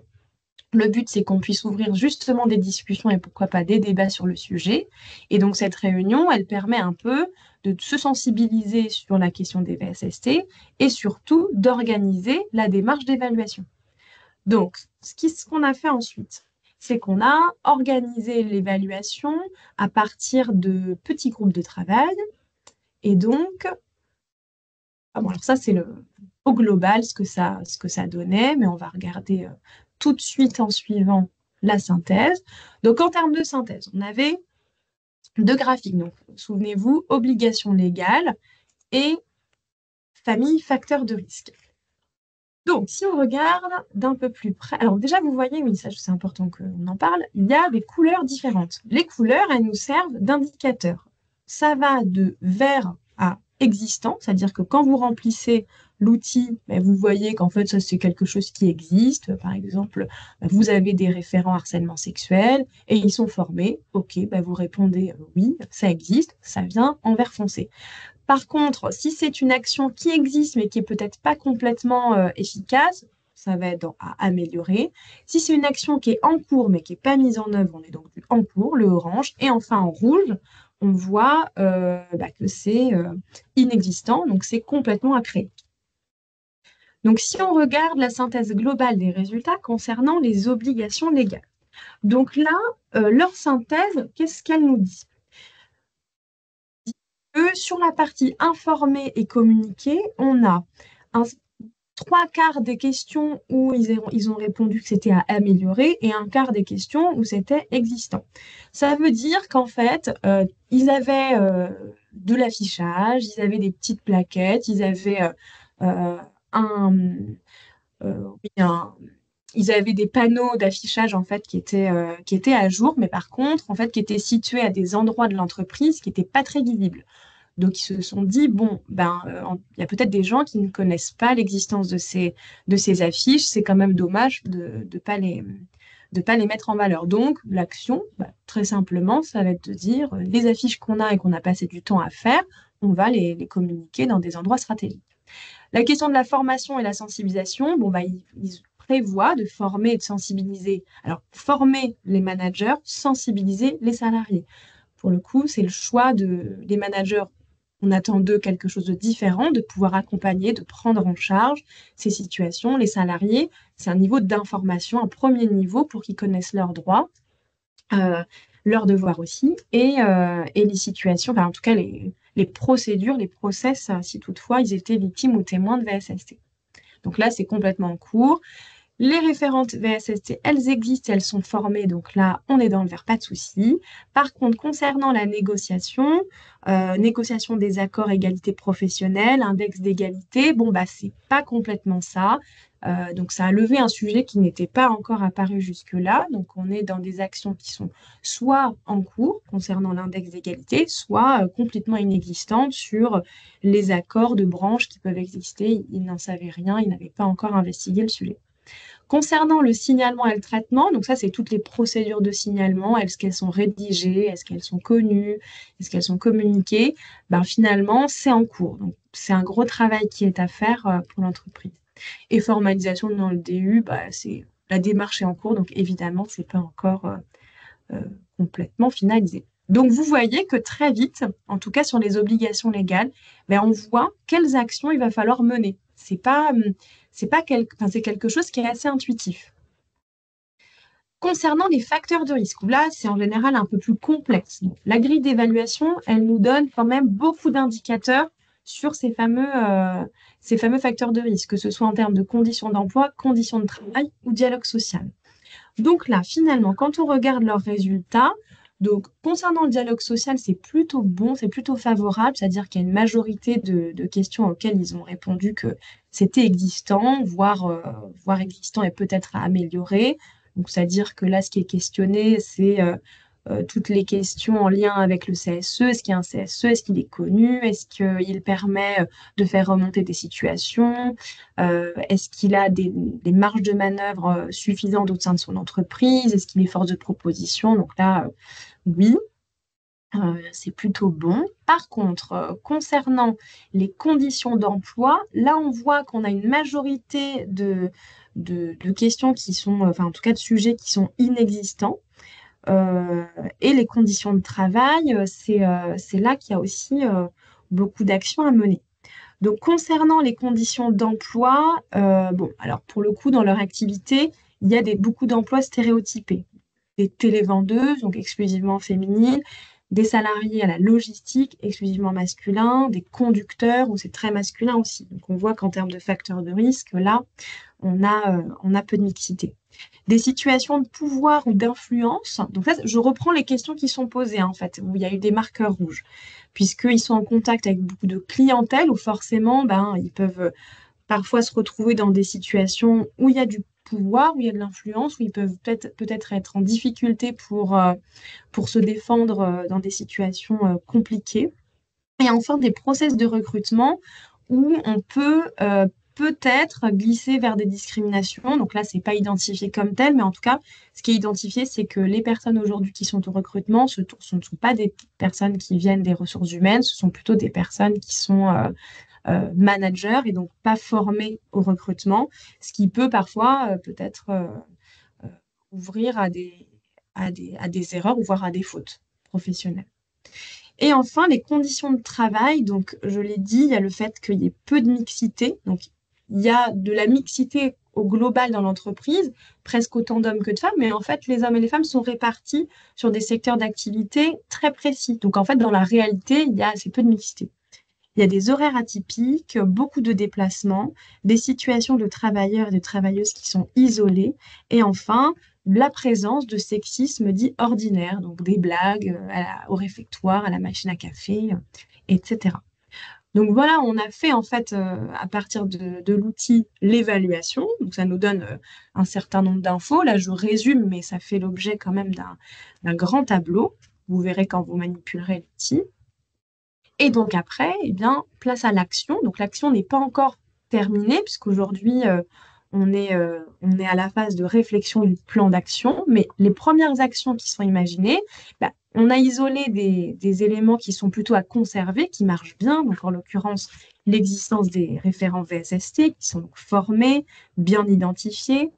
Le but, c'est qu'on puisse ouvrir justement des discussions et pourquoi pas des débats sur le sujet. Et donc, cette réunion, elle permet un peu de se sensibiliser sur la question des VSST et surtout d'organiser la démarche d'évaluation. Donc, ce qu'on a fait ensuite, c'est qu'on a organisé l'évaluation à partir de petits groupes de travail. Et donc, alors ça, c'est au global ce que ça donnait, mais on va regarder tout de suite en suivant la synthèse. Donc, en termes de synthèse, on avait 2 graphiques. Donc, souvenez-vous, obligation légale et famille facteur de risque. Donc, si on regarde d'un peu plus près, alors déjà, vous voyez, oui, ça c'est important qu'on en parle, il y a des couleurs différentes. Les couleurs, elles nous servent d'indicateurs. Ça va de vert à existant, c'est-à-dire que quand vous remplissez l'outil, vous voyez qu'en fait, ça c'est quelque chose qui existe. Par exemple, vous avez des référents harcèlement sexuel et ils sont formés. Ok, vous répondez oui, ça existe, ça vient en vert foncé. Par contre, si c'est une action qui existe mais qui est peut-être pas complètement efficace, ça va être dans à améliorer. Si c'est une action qui est en cours mais qui n'est pas mise en œuvre, on est donc du en cours, le orange. Et enfin en rouge, on voit que c'est inexistant, donc c'est complètement à créer. Donc si on regarde la synthèse globale des résultats concernant les obligations légales. Donc là, leur synthèse, qu'est-ce qu'elle nous dit? Sur la partie informer et communiquer, on a trois quarts des questions où ils ont répondu que c'était à améliorer et un quart des questions où c'était existant. Ça veut dire qu'en fait, ils avaient de l'affichage, ils avaient des petites plaquettes, ils avaient ils avaient des panneaux d'affichage en fait qui étaient à jour, mais par contre, en fait, qui étaient situés à des endroits de l'entreprise qui n'étaient pas très visibles. Donc, ils se sont dit, bon, il y a peut-être des gens qui ne connaissent pas l'existence de ces affiches. C'est quand même dommage de ne pas les mettre en valeur. Donc, l'action, très simplement, ça va être de dire, les affiches qu'on a et qu'on a passé du temps à faire, on va les communiquer dans des endroits stratégiques. La question de la formation et la sensibilisation, ils prévoient de former et de sensibiliser. Alors, former les managers, sensibiliser les salariés. Pour le coup, c'est le choix des managers. On attend d'eux quelque chose de différent, de pouvoir accompagner, de prendre en charge ces situations. Les salariés, c'est un niveau d'information, un premier niveau pour qu'ils connaissent leurs droits, leurs devoirs aussi, et les situations, en tout cas les procédures, les process, si toutefois ils étaient victimes ou témoins de VSST. Donc là, c'est complètement en cours. Les référentes VSST, elles existent, elles sont formées, donc là, on est dans le vert, pas de souci. Par contre, concernant la négociation des accords égalité professionnelle, index d'égalité, c'est pas complètement ça. Donc, ça a levé un sujet qui n'était pas encore apparu jusque-là. Donc, on est dans des actions qui sont soit en cours concernant l'index d'égalité, soit complètement inexistantes sur les accords de branche qui peuvent exister. Ils n'en savaient rien, ils n'avaient pas encore investigué le sujet. Concernant le signalement et le traitement, donc ça, c'est toutes les procédures de signalement. Est-ce qu'elles sont rédigées? Est-ce qu'elles sont connues? Est-ce qu'elles sont communiquées? Finalement, c'est en cours. Donc, c'est un gros travail qui est à faire pour l'entreprise. Et formalisation dans le DU, la démarche est en cours. Donc, évidemment, ce n'est pas encore complètement finalisé. Donc, vous voyez que très vite, en tout cas sur les obligations légales, on voit quelles actions il va falloir mener. C'est quelque chose qui est assez intuitif. Concernant les facteurs de risque, là, c'est en général un peu plus complexe. Donc, la grille d'évaluation, elle nous donne quand même beaucoup d'indicateurs sur ces fameux facteurs de risque, que ce soit en termes de conditions d'emploi, conditions de travail ou dialogue social. Donc là, finalement, quand on regarde leurs résultats, donc concernant le dialogue social, c'est plutôt bon, c'est plutôt favorable, c'est-à-dire qu'il y a une majorité de questions auxquelles ils ont répondu que c'était existant, voire existant et peut-être à améliorer. Donc, c'est-à-dire que là, ce qui est questionné, c'est toutes les questions en lien avec le CSE. Est-ce qu'il y a un CSE? Est-ce qu'il est connu? Est-ce qu'il permet de faire remonter des situations? Est-ce qu'il a des marges de manœuvre suffisantes au sein de son entreprise? Est-ce qu'il est force de proposition? Donc là, oui. C'est plutôt bon. Par contre, concernant les conditions d'emploi, là, on voit qu'on a une majorité de questions qui sont, en tout cas de sujets qui sont inexistants. Et les conditions de travail, c'est là qu'il y a aussi beaucoup d'actions à mener. Donc, concernant les conditions d'emploi, alors pour le coup, dans leur activité, il y a beaucoup d'emplois stéréotypés. Des télévendeuses, donc exclusivement féminines, des salariés à la logistique, exclusivement masculins, des conducteurs, où c'est très masculin aussi. Donc, on voit qu'en termes de facteurs de risque, là, on a peu de mixité. Des situations de pouvoir ou d'influence. Donc là, je reprends les questions qui sont posées, en fait, où il y a eu des marqueurs rouges, puisqu'ils sont en contact avec beaucoup de clientèle, où forcément, ils peuvent parfois se retrouver dans des situations où il y a du pouvoir, où il y a de l'influence, où ils peuvent peut-être être en difficulté pour se défendre dans des situations compliquées. Et enfin, des process de recrutement où on peut peut-être glisser vers des discriminations. Donc là, ce n'est pas identifié comme tel, mais en tout cas, ce qui est identifié, c'est que les personnes aujourd'hui qui sont au recrutement, ce ne sont pas des personnes qui viennent des ressources humaines, ce sont plutôt des personnes qui sont managers et donc pas formés au recrutement, ce qui peut parfois peut-être ouvrir à des erreurs ou voire à des fautes professionnelles. Et enfin, les conditions de travail. Donc, je l'ai dit, il y a le fait qu'il y ait peu de mixité. Donc, il y a de la mixité au global dans l'entreprise, presque autant d'hommes que de femmes, mais en fait, les hommes et les femmes sont répartis sur des secteurs d'activité très précis. Donc, en fait, dans la réalité, il y a assez peu de mixité. Il y a des horaires atypiques, beaucoup de déplacements, des situations de travailleurs et de travailleuses qui sont isolées, et enfin, la présence de sexisme dit ordinaire, donc des blagues au réfectoire, à la machine à café, etc. Donc voilà, on a fait en fait à partir de l'outil l'évaluation, donc ça nous donne un certain nombre d'infos. Là, je résume, mais ça fait l'objet quand même d'un grand tableau. Vous verrez quand vous manipulerez l'outil. Et donc après, eh bien, place à l'action. Donc l'action n'est pas encore terminée, puisqu'aujourd'hui, on est à la phase de réflexion du plan d'action. Mais les premières actions qui sont imaginées, bah, on a isolé des éléments qui sont plutôt à conserver, qui marchent bien. Donc en l'occurrence, l'existence des référents VSST qui sont donc formés, bien identifiés.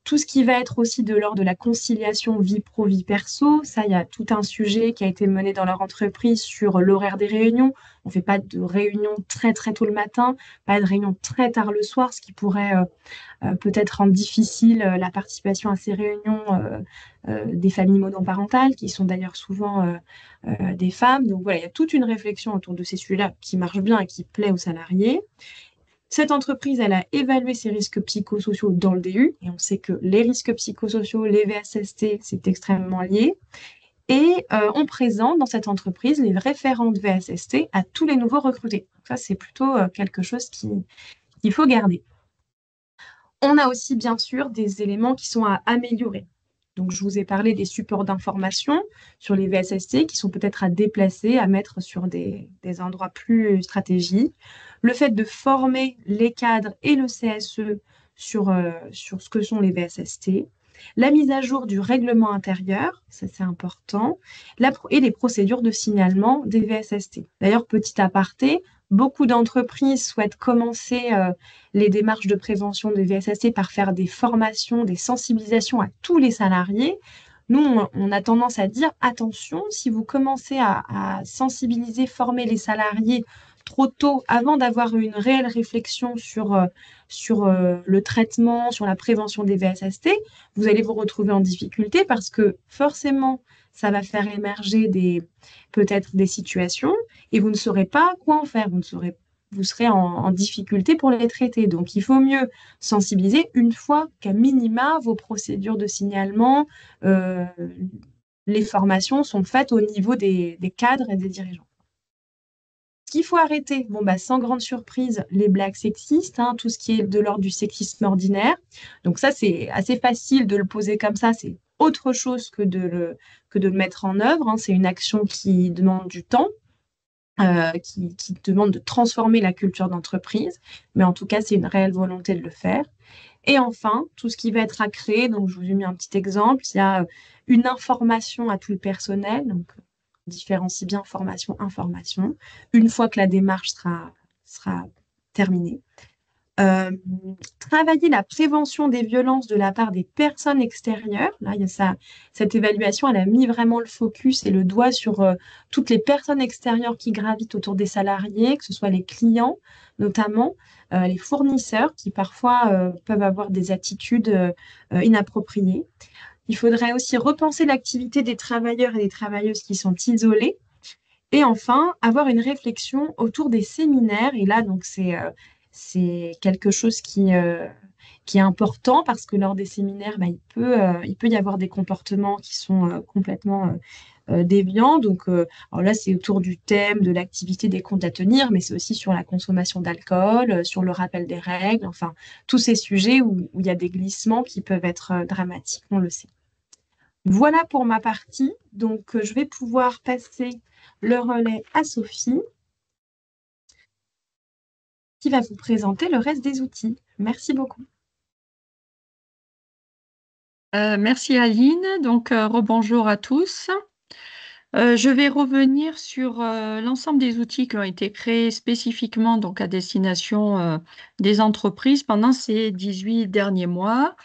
Tout ce qui va être aussi de l'ordre de la conciliation vie pro-vie perso, ça, il y a tout un sujet qui a été mené dans leur entreprise sur l'horaire des réunions. On ne fait pas de réunions très très tôt le matin, pas de réunions très tard le soir, ce qui pourrait peut-être rendre difficile la participation à ces réunions des familles monoparentales, qui sont d'ailleurs souvent des femmes. Donc voilà, il y a toute une réflexion autour de ces sujets-là qui marche bien et qui plaît aux salariés. Cette entreprise, elle a évalué ses risques psychosociaux dans le DU, et on sait que les risques psychosociaux, les VSST, c'est extrêmement lié. Et on présente dans cette entreprise les référents de VSST à tous les nouveaux recrutés. Donc ça, c'est plutôt quelque chose qu'il faut garder. On a aussi, bien sûr, des éléments qui sont à améliorer. Donc, je vous ai parlé des supports d'information sur les VSST qui sont peut-être à déplacer, à mettre sur des endroits plus stratégiques. Le fait de former les cadres et le CSE sur ce que sont les VSST. La mise à jour du règlement intérieur, ça c'est important, et les procédures de signalement des VSST. D'ailleurs, petit aparté, beaucoup d'entreprises souhaitent commencer les démarches de prévention des VSST par faire des formations, des sensibilisations à tous les salariés. Nous, on a tendance à dire, attention, si vous commencez à sensibiliser, former les salariés trop tôt, avant d'avoir une réelle réflexion sur le traitement, sur la prévention des VSST, vous allez vous retrouver en difficulté parce que forcément, ça va faire émerger peut-être des situations et vous ne saurez pas quoi en faire. Vous serez en difficulté pour les traiter. Donc, il faut mieux sensibiliser une fois qu'à minima, vos procédures de signalement, les formations sont faites au niveau des cadres et des dirigeants. Ce qu'il faut arrêter, bon, bah, sans grande surprise, les blagues sexistes, hein, tout ce qui est de l'ordre du sexisme ordinaire. Donc ça, c'est assez facile de le poser comme ça. C'est autre chose que de le mettre en œuvre. Hein. C'est une action qui demande du temps. Qui demande de transformer la culture d'entreprise, mais en tout cas, c'est une réelle volonté de le faire. Et enfin, tout ce qui va être à créer, donc je vous ai mis un petit exemple, il y a une information à tout le personnel, donc on différencie bien formation, information, une fois que la démarche sera terminée. Travailler la prévention des violences de la part des personnes extérieures. Là, il y a cette évaluation, elle a mis vraiment le focus et le doigt sur toutes les personnes extérieures qui gravitent autour des salariés, que ce soit les clients notamment, les fournisseurs qui parfois peuvent avoir des attitudes inappropriées. Il faudrait aussi repenser l'activité des travailleurs et des travailleuses qui sont isolés. Et enfin, avoir une réflexion autour des séminaires. Et là, donc, c'est quelque chose qui est important parce que lors des séminaires, bah, il peut y avoir des comportements qui sont complètement déviants. Donc, alors là, c'est autour du thème, de l'activité des comptes à tenir, mais c'est aussi sur la consommation d'alcool, sur le rappel des règles, enfin, tous ces sujets où il y a des glissements qui peuvent être dramatiques, on le sait. Voilà pour ma partie. Donc, je vais pouvoir passer le relais à Sophie, qui va vous présenter le reste des outils. Merci beaucoup. Merci Aline. Donc, rebonjour à tous. Je vais revenir sur l'ensemble des outils qui ont été créés spécifiquement donc à destination des entreprises pendant ces 18 derniers mois.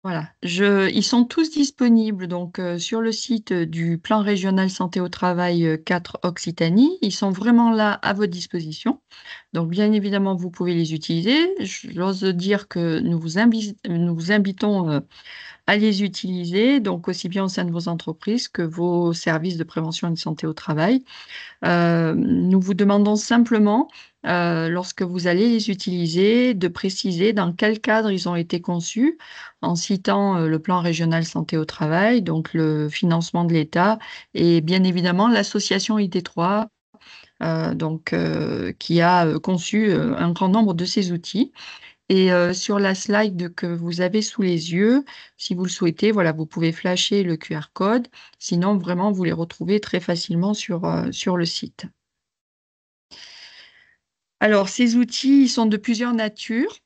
Voilà, ils sont tous disponibles donc sur le site du plan régional santé au travail 4 Occitanie. Ils sont vraiment là à votre disposition. Donc bien évidemment, vous pouvez les utiliser. J'ose dire que nous vous invitons à les utiliser, donc aussi bien au sein de vos entreprises que vos services de prévention et de santé au travail. Nous vous demandons simplement, lorsque vous allez les utiliser, de préciser dans quel cadre ils ont été conçus, en citant le plan régional santé au travail, donc le financement de l'État et bien évidemment l'association ID3, qui a conçu un grand nombre de ces outils. Et sur la slide que vous avez sous les yeux, si vous le souhaitez, voilà, vous pouvez flasher le QR code. Sinon, vraiment, vous les retrouvez très facilement sur le site. Alors, ces outils, ils sont de plusieurs natures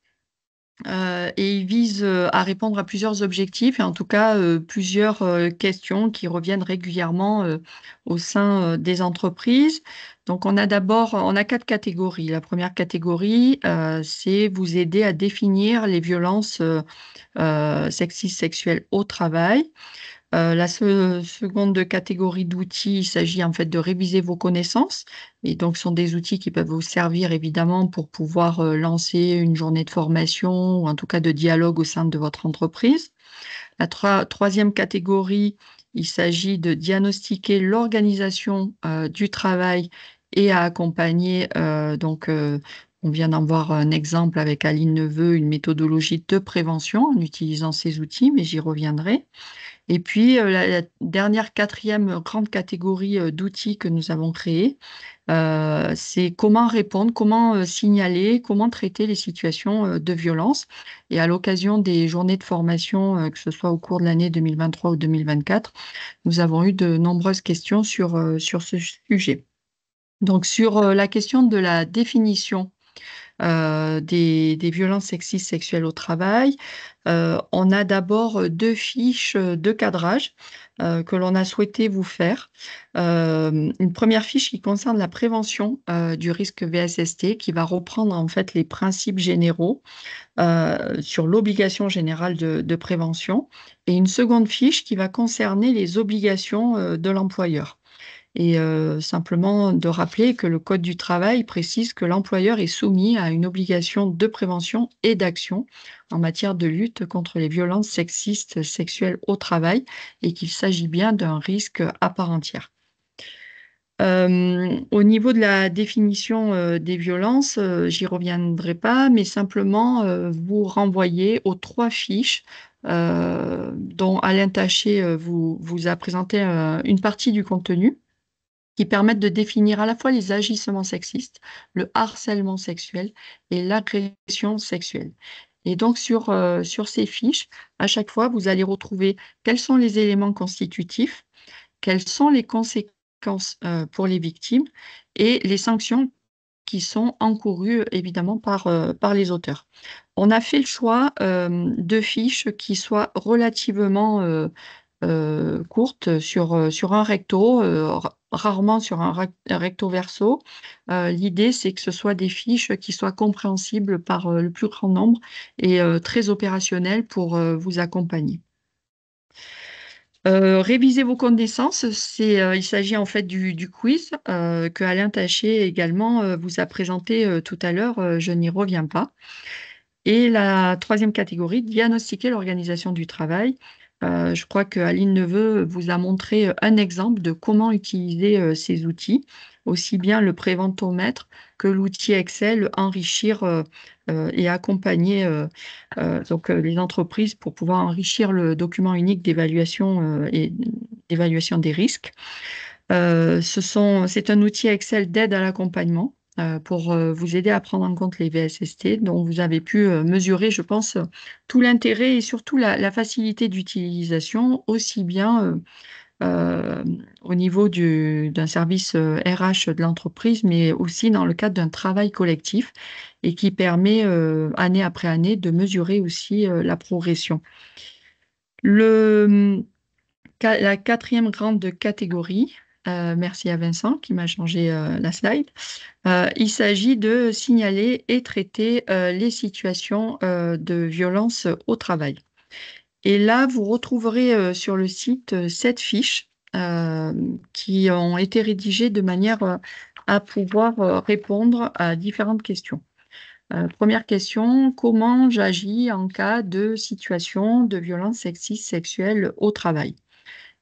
et ils visent à répondre à plusieurs objectifs et en tout cas plusieurs questions qui reviennent régulièrement au sein des entreprises. Donc, on a 4 catégories. La première catégorie, c'est vous aider à définir les violences sexistes sexuelles au travail. La seconde catégorie d'outils, il s'agit en fait de réviser vos connaissances. Et donc, ce sont des outils qui peuvent vous servir évidemment pour pouvoir lancer une journée de formation ou en tout cas de dialogue au sein de votre entreprise. La troisième catégorie, il s'agit de diagnostiquer l'organisation du travail et à accompagner. On vient d'en voir un exemple avec Aline Neveu, une méthodologie de prévention en utilisant ces outils, mais j'y reviendrai. Et puis, la dernière, quatrième grande catégorie d'outils que nous avons créés, c'est comment répondre, comment signaler, comment traiter les situations de violence. Et à l'occasion des journées de formation, que ce soit au cours de l'année 2023 ou 2024, nous avons eu de nombreuses questions sur ce sujet. Donc, sur la question de la définition des violences sexistes sexuelles au travail. On a d'abord 2 fiches de cadrage que l'on a souhaité vous faire. Une première fiche qui concerne la prévention du risque VSST, qui va reprendre en fait les principes généraux sur l'obligation générale de prévention, et une seconde fiche qui va concerner les obligations de l'employeur. Et simplement de rappeler que le Code du travail précise que l'employeur est soumis à une obligation de prévention et d'action en matière de lutte contre les violences sexistes sexuelles au travail et qu'il s'agit bien d'un risque à part entière. Au niveau de la définition des violences, j'y reviendrai pas, mais simplement vous renvoyer aux 3 fiches dont Alain Taché vous a présenté une partie du contenu, qui permettent de définir à la fois les agissements sexistes, le harcèlement sexuel et l'agression sexuelle. Et donc, sur ces fiches, à chaque fois, vous allez retrouver quels sont les éléments constitutifs, quelles sont les conséquences pour les victimes et les sanctions qui sont encourues évidemment par les auteurs. On a fait le choix de fiches qui soient relativement courtes sur un recto, rarement sur un recto verso. L'idée, c'est que ce soit des fiches qui soient compréhensibles par le plus grand nombre et très opérationnelles pour vous accompagner. Réviser vos connaissances, il s'agit en fait du quiz que Alain Taché également vous a présenté tout à l'heure, je n'y reviens pas. Et la troisième catégorie, diagnostiquer l'organisation du travail. Je crois qu'Aline Neveu vous a montré un exemple de comment utiliser ces outils, aussi bien le préventomètre que l'outil Excel, enrichir et accompagner les entreprises pour pouvoir enrichir le document unique d'évaluation et d'évaluation des risques. C'est un outil Excel d'aide à l'accompagnement pour vous aider à prendre en compte les VSST, dont vous avez pu mesurer, je pense, tout l'intérêt et surtout la facilité d'utilisation, aussi bien au niveau d'un service RH de l'entreprise, mais aussi dans le cadre d'un travail collectif et qui permet, année après année, de mesurer aussi la progression. Le la quatrième grande catégorie, merci à Vincent qui m'a changé la slide, il s'agit de signaler et traiter les situations de violence au travail. Et là, vous retrouverez sur le site 7 fiches qui ont été rédigées de manière à pouvoir répondre à différentes questions. Première question, comment j'agis en cas de situation de violence sexiste sexuelle au travail?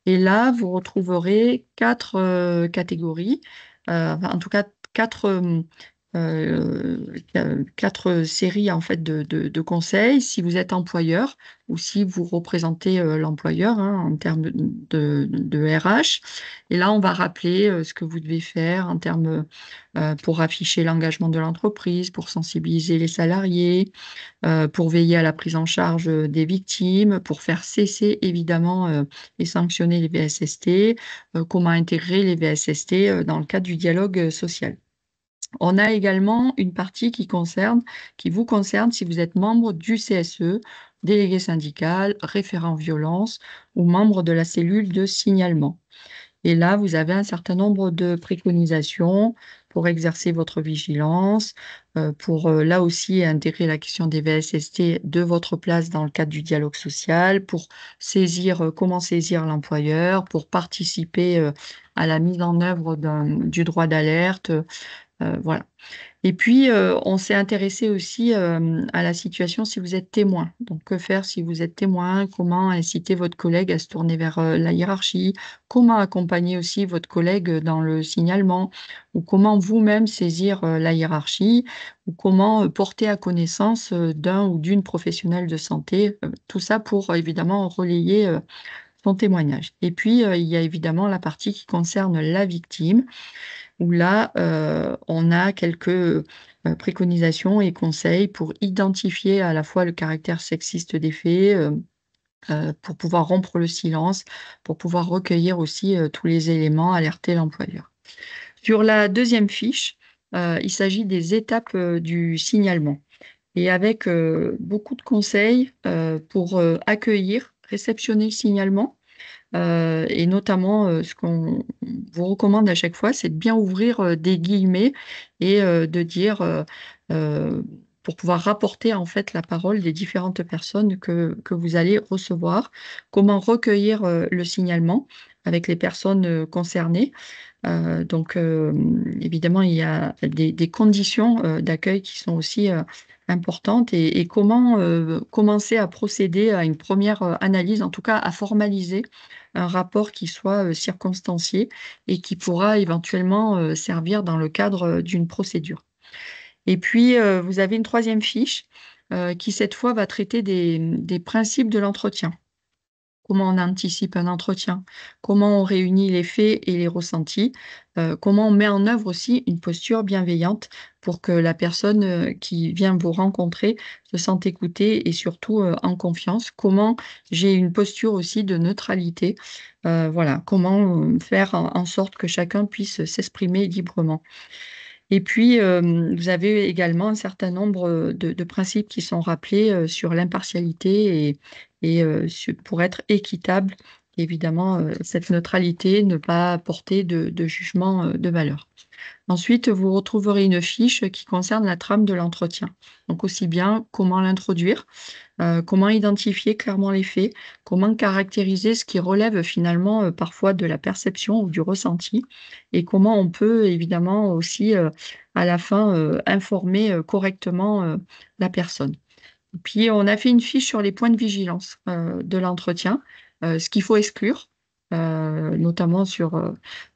Et là, vous retrouverez 4 catégories, en tout cas 4 séries en fait de conseils. Si vous êtes employeur ou si vous représentez l'employeur en termes de RH. Et là, on va rappeler ce que vous devez faire en termes pour afficher l'engagement de l'entreprise, pour sensibiliser les salariés, pour veiller à la prise en charge des victimes, pour faire cesser évidemment et sanctionner les VSST, comment intégrer les VSST dans le cadre du dialogue social. On a également une partie qui vous concerne si vous êtes membre du CSE, délégué syndical, référent violence ou membre de la cellule de signalement. Et là, vous avez un certain nombre de préconisations pour exercer votre vigilance, pour là aussi intégrer la question des VSST de votre place dans le cadre du dialogue social, pour comment saisir l'employeur, pour participer à la mise en œuvre du droit d'alerte. Voilà. Et puis, on s'est intéressé aussi à la situation si vous êtes témoin. Donc, que faire si vous êtes témoin? Comment inciter votre collègue à se tourner vers la hiérarchie? Comment accompagner aussi votre collègue dans le signalement? Ou comment vous-même saisir la hiérarchie? Ou comment porter à connaissance d'un ou d'une professionnelle de santé? Tout ça pour évidemment relayer son témoignage. Et puis, il y a évidemment la partie qui concerne la victime où là, on a quelques préconisations et conseils pour identifier à la fois le caractère sexiste des faits, pour pouvoir rompre le silence, pour pouvoir recueillir aussi tous les éléments, alerter l'employeur. Sur la deuxième fiche, il s'agit des étapes du signalement et avec beaucoup de conseils pour accueillir, réceptionner le signalement. Et notamment, ce qu'on vous recommande à chaque fois, c'est de bien ouvrir des guillemets et de dire, pour pouvoir rapporter en fait la parole des différentes personnes que vous allez recevoir. Comment recueillir le signalement avec les personnes concernées. Donc, évidemment, il y a des conditions d'accueil qui sont aussi importantes et comment commencer à procéder à une première analyse, en tout cas à formaliser un rapport qui soit circonstancié et qui pourra éventuellement servir dans le cadre d'une procédure. Et puis, vous avez une troisième fiche qui, cette fois, va traiter des principes de l'entretien. Comment on anticipe un entretien, comment on réunit les faits et les ressentis, comment on met en œuvre aussi une posture bienveillante pour que la personne qui vient vous rencontrer se sente écoutée et surtout en confiance. Comment j'ai une posture aussi de neutralité, voilà, comment faire en sorte que chacun puisse s'exprimer librement. Et puis, vous avez également un certain nombre de principes qui sont rappelés sur l'impartialité et pour être équitable, évidemment, cette neutralité, ne pas porter de jugement de valeur. Ensuite, vous retrouverez une fiche qui concerne la trame de l'entretien. Donc aussi bien comment l'introduire, comment identifier clairement les faits, comment caractériser ce qui relève finalement parfois de la perception ou du ressenti, et comment on peut évidemment aussi à la fin informer correctement la personne. Et puis on a fait une fiche sur les points de vigilance de l'entretien, ce qu'il faut exclure, notamment sur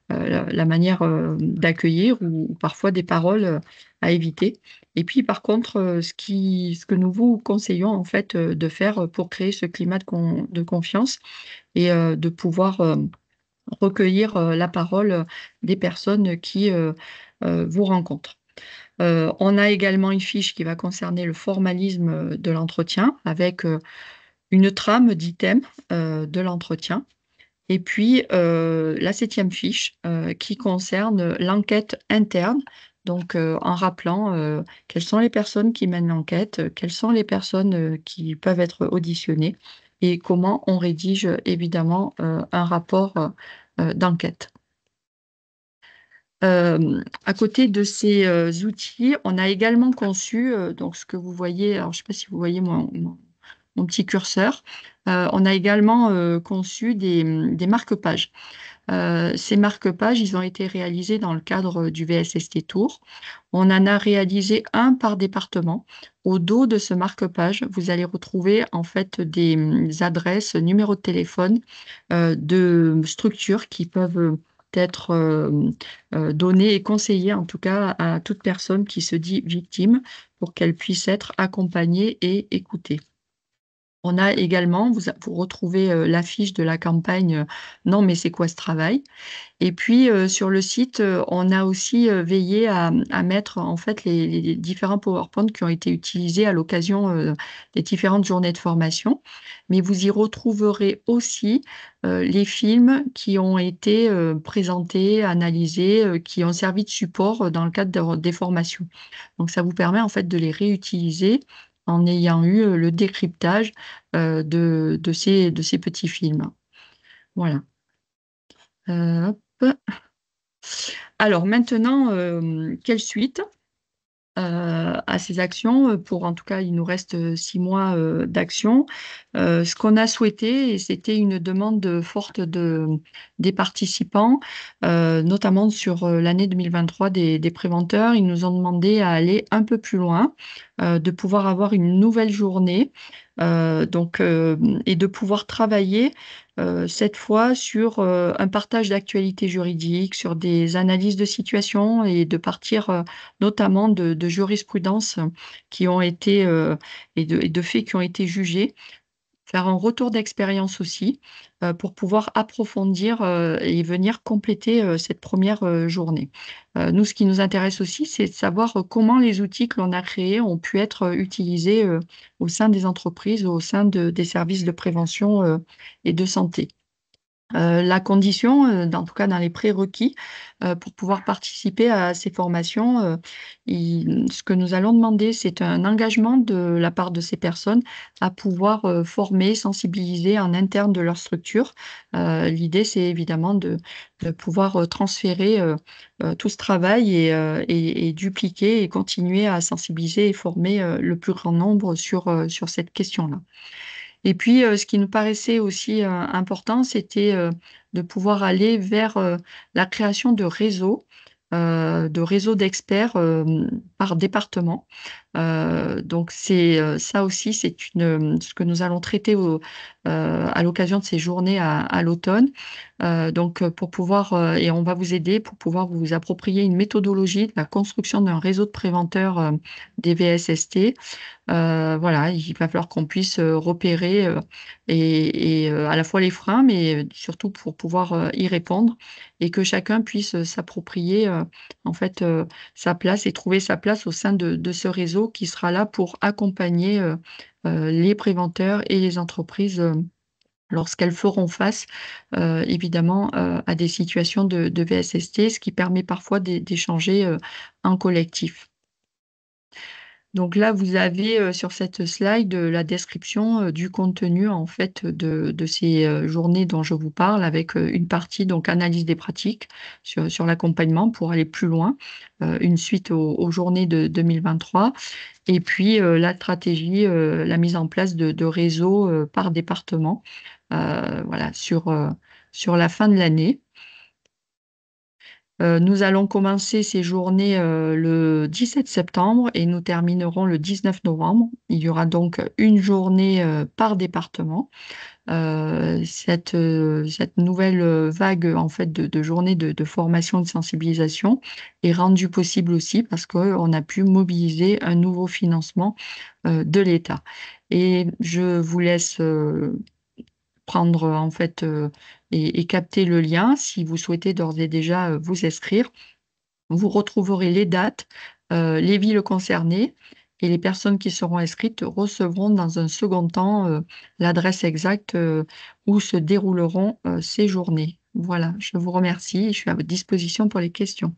la manière d'accueillir ou parfois des paroles à éviter. Et puis par contre, ce que nous vous conseillons en fait de faire pour créer ce climat de confiance et de pouvoir recueillir la parole des personnes qui vous rencontrent. On a également une fiche qui va concerner le formalisme de l'entretien avec une trame d'items de l'entretien. Et puis, la 7e fiche qui concerne l'enquête interne, donc en rappelant quelles sont les personnes qui mènent l'enquête, quelles sont les personnes qui peuvent être auditionnées, et comment on rédige évidemment un rapport d'enquête. À côté de ces outils, on a également conçu, donc ce que vous voyez, alors je ne sais pas si vous voyez mon petit curseur, on a également conçu des marque-pages. Ces marque-pages, ils ont été réalisés dans le cadre du VSST Tour. On en a réalisé un par département. Au dos de ce marque-page, vous allez retrouver en fait des adresses, numéros de téléphone de structures qui peuvent être données et conseillées en tout cas à toute personne qui se dit victime pour qu'elle puisse être accompagnée et écoutée. On a également, vous retrouvez l'affiche de la campagne Non mais c'est quoi ce travail? Et puis, sur le site, on a aussi, veillé à mettre, en fait, les différents PowerPoint qui ont été utilisés à l'occasion, des différentes journées de formation. Mais vous y retrouverez aussi, les films qui ont été, présentés, analysés, qui ont servi de support, dans le cadre des formations. Donc ça vous permet, en fait, de les réutiliser en ayant eu, le décryptage, de ces petits films. Voilà. Hop. Alors maintenant, quelle suite, à ces actions? Pour en tout cas, il nous reste, 6 mois, d'action. Ce qu'on a souhaité et c'était une demande, forte des participants, notamment sur, l'année 2023 des préventeurs. Ils nous ont demandé à aller un peu plus loin, de pouvoir avoir une nouvelle journée, donc et de pouvoir travailler, cette fois sur, un partage d'actualités juridiques, sur des analyses de situation et de partir, notamment de jurisprudence qui ont été, et de faits qui ont été jugés. Faire un retour d'expérience aussi, pour pouvoir approfondir, et venir compléter, cette première journée. Nous, ce qui nous intéresse aussi, c'est de savoir, comment les outils que l'on a créés ont pu être, utilisés, au sein des entreprises, au sein des services de prévention, et de santé. La condition, en tout cas dans les prérequis, pour pouvoir participer à ces formations, ce que nous allons demander, c'est un engagement de la part de ces personnes à pouvoir, former, sensibiliser en interne de leur structure. L'idée, c'est évidemment de pouvoir, transférer, tout ce travail et dupliquer et continuer à sensibiliser et former, le plus grand nombre sur cette question-là. Et puis, ce qui nous paraissait aussi, important, c'était, de pouvoir aller vers, la création de réseaux d'experts, par département. Donc c'est, ça aussi, c'est ce que nous allons traiter à l'occasion de ces journées à l'automne. Donc, pour pouvoir, et on va vous aider pour pouvoir vous approprier une méthodologie de la construction d'un réseau de préventeurs, des VSST. Voilà, il va falloir qu'on puisse, repérer, à la fois les freins, mais surtout pour pouvoir, y répondre et que chacun puisse, s'approprier, en fait, sa place et trouver sa place au sein de ce réseau qui sera là pour accompagner, les préventeurs et les entreprises, lorsqu'elles feront face, évidemment, à des situations de VSST, ce qui permet parfois d'échanger, en collectif. Donc là, vous avez, sur cette slide, la description, du contenu en fait de ces, journées dont je vous parle avec, une partie donc analyse des pratiques sur l'accompagnement pour aller plus loin, une suite aux journées de 2023 et puis, la stratégie, la mise en place de réseaux, par département, voilà sur la fin de l'année. Nous allons commencer ces journées, le 17 septembre et nous terminerons le 19 novembre. Il y aura donc une journée, par département. Cette nouvelle, vague, en fait, de journées de formation et de sensibilisation est rendue possible aussi parce qu'on a pu mobiliser un nouveau financement, de l'État et je vous laisse, prendre, en fait, et capter le lien si vous souhaitez d'ores et déjà, vous inscrire. Vous retrouverez les dates, les villes concernées et les personnes qui seront inscrites recevront dans un second temps, l'adresse exacte, où se dérouleront, ces journées. Voilà, je vous remercie et je suis à votre disposition pour les questions.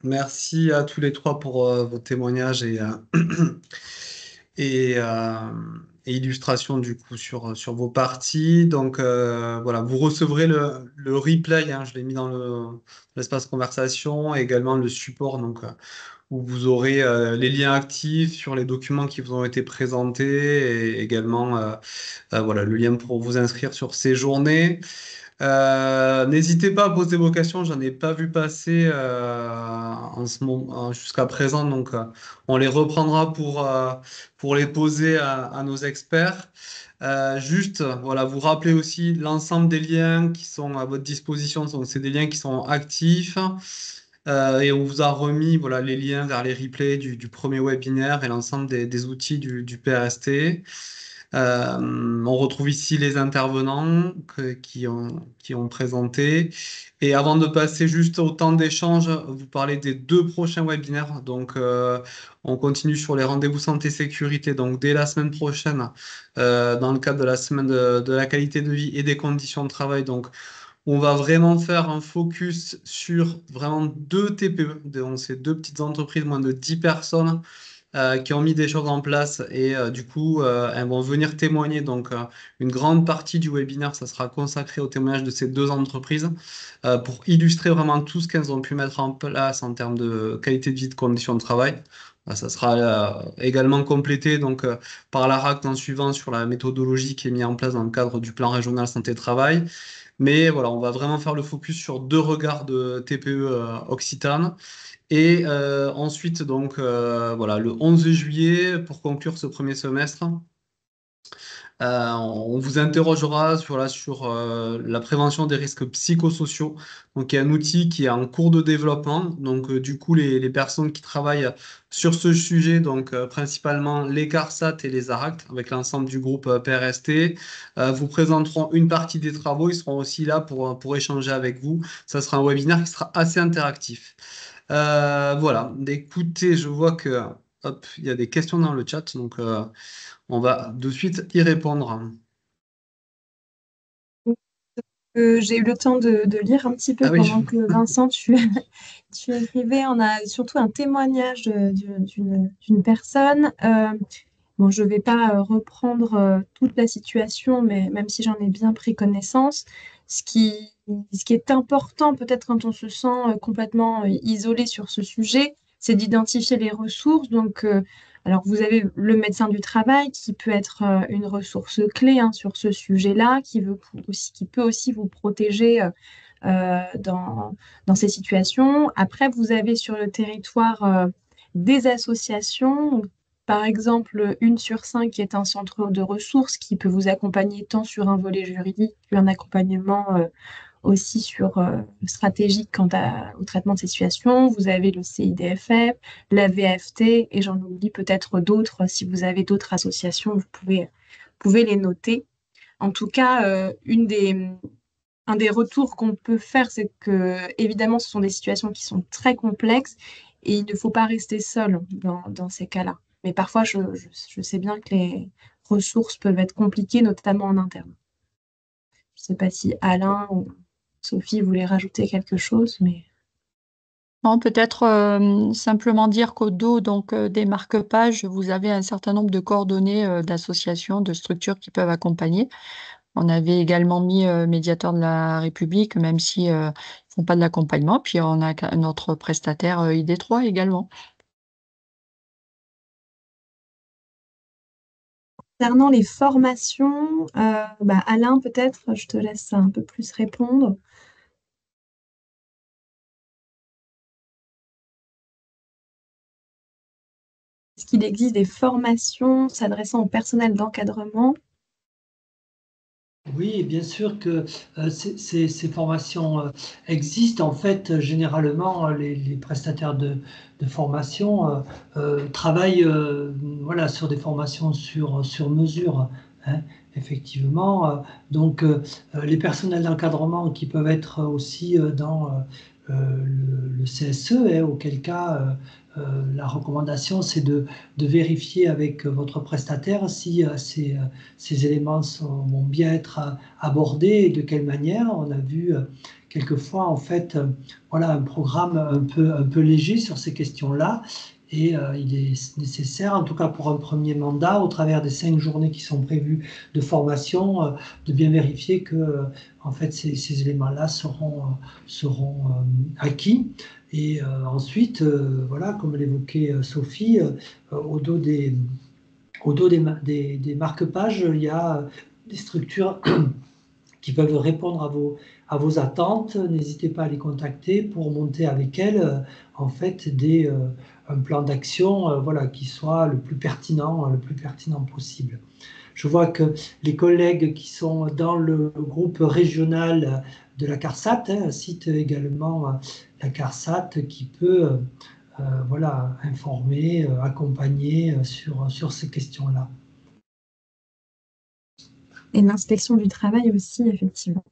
Merci à tous les trois pour vos témoignages et et, et illustration du coup sur vos parties. Donc voilà, vous recevrez le replay, hein, je l'ai mis dans l'espace conversation, et également le support, donc où vous aurez les liens actifs sur les documents qui vous ont été présentés, et également voilà, le lien pour vous inscrire sur ces journées. N'hésitez pas à poser vos questions, j'en ai pas vu passer en ce moment, jusqu'à présent, donc on les reprendra pour les poser à nos experts. Juste, voilà, vous rappelez aussi l'ensemble des liens qui sont à votre disposition, donc c'est des liens qui sont actifs. Et on vous a remis, voilà, les liens vers les replays du premier webinaire et l'ensemble des outils du PRST. On retrouve ici les intervenants qui ont présenté. Et avant de passer juste au temps d'échange, vous parlez des deux prochains webinaires. Donc, on continue sur les rendez-vous santé-sécurité. Donc, dès la semaine prochaine, dans le cadre de la semaine de la qualité de vie et des conditions de travail. Donc, on va vraiment faire un focus sur vraiment deux TPE, donc ces deux petites entreprises, moins de 10 personnes, qui ont mis des choses en place, et du coup, elles vont venir témoigner. Donc, une grande partie du webinaire, ça sera consacré au témoignage de ces deux entreprises pour illustrer vraiment tout ce qu'elles ont pu mettre en place en termes de qualité de vie, de conditions de travail. Ça sera également complété donc, par la RAC en suivant sur la méthodologie qui est mise en place dans le cadre du plan régional santé-travail. Mais voilà, on va vraiment faire le focus sur deux regards de TPE Occitane. Et ensuite, donc, voilà, le 11 juillet, pour conclure ce premier semestre, on vous interrogera sur la prévention des risques psychosociaux. Donc, il y a un outil qui est en cours de développement. Donc, du coup, les personnes qui travaillent sur ce sujet, donc principalement les CARSAT et les ARACT, avec l'ensemble du groupe PRST, vous présenteront une partie des travaux. Ils seront aussi là pour échanger avec vous. Ça sera un webinaire qui sera assez interactif. Voilà. Écoutez, je vois que hop, il y a des questions dans le chat. Donc, on va de suite y répondre. J'ai eu le temps de lire un petit peu Ah oui, pendant que Vincent, tu écrivais. On a surtout un témoignage d'une personne. Bon, je ne vais pas reprendre toute la situation, mais même si j'en ai bien pris connaissance, ce qui, ce qui est important peut-être quand on se sent complètement isolé sur ce sujet, c'est d'identifier les ressources. Donc, alors vous avez le médecin du travail qui peut être une ressource clé hein, sur ce sujet-là, qui peut aussi vous protéger dans ces situations. Après, vous avez sur le territoire des associations, par exemple une sur cinq qui est un centre de ressources qui peut vous accompagner tant sur un volet juridique qu'un accompagnement aussi sur stratégique au traitement de ces situations. Vous avez le CIDFF, la VFT et j'en oublie peut-être d'autres. Si vous avez d'autres associations, pouvez les noter. En tout cas, un des retours qu'on peut faire, c'est que, évidemment, ce sont des situations qui sont très complexes et il ne faut pas rester seul dans ces cas-là. Mais parfois, je sais bien que les ressources peuvent être compliquées, notamment en interne. Je ne sais pas si Alain ou Sophie voulaient rajouter quelque chose, mais Non, peut-être simplement dire qu'au dos donc, des marque-pages, vous avez un certain nombre de coordonnées d'associations, de structures qui peuvent accompagner. On avait également mis médiateur de la République, même si ils font pas de l'accompagnement. Puis on a notre prestataire ID3 également. concernant les formations, Alain, peut-être, je te laisse un peu plus répondre. Est-ce qu'il existe des formations s'adressant au personnel d'encadrement? Oui, bien sûr que ces formations existent. En fait, généralement, les prestataires de formation travaillent voilà, sur des formations sur mesure, hein, effectivement. Donc, les personnels d'encadrement qui peuvent être aussi dans le CSE, hein, auquel cas la recommandation, c'est de vérifier avec votre prestataire si ces éléments vont bien être abordés et de quelle manière. On a vu quelquefois en fait voilà, un programme un peu léger sur ces questions-là et il est nécessaire, en tout cas pour un premier mandat, au travers des 5 journées qui sont prévues de formation, de bien vérifier que en fait, ces éléments-là seront acquis. Et ensuite, voilà, comme l'évoquait Sophie, au dos des marque-pages, il y a des structures qui peuvent répondre à vos attentes. N'hésitez pas à les contacter pour monter avec elles en fait un plan d'action voilà, qui soit le plus pertinent possible. Je vois que les collègues qui sont dans le groupe régional de la CARSAT citent également la CARSAT qui peut voilà, informer, accompagner sur ces questions-là. Et l'inspection du travail aussi, effectivement.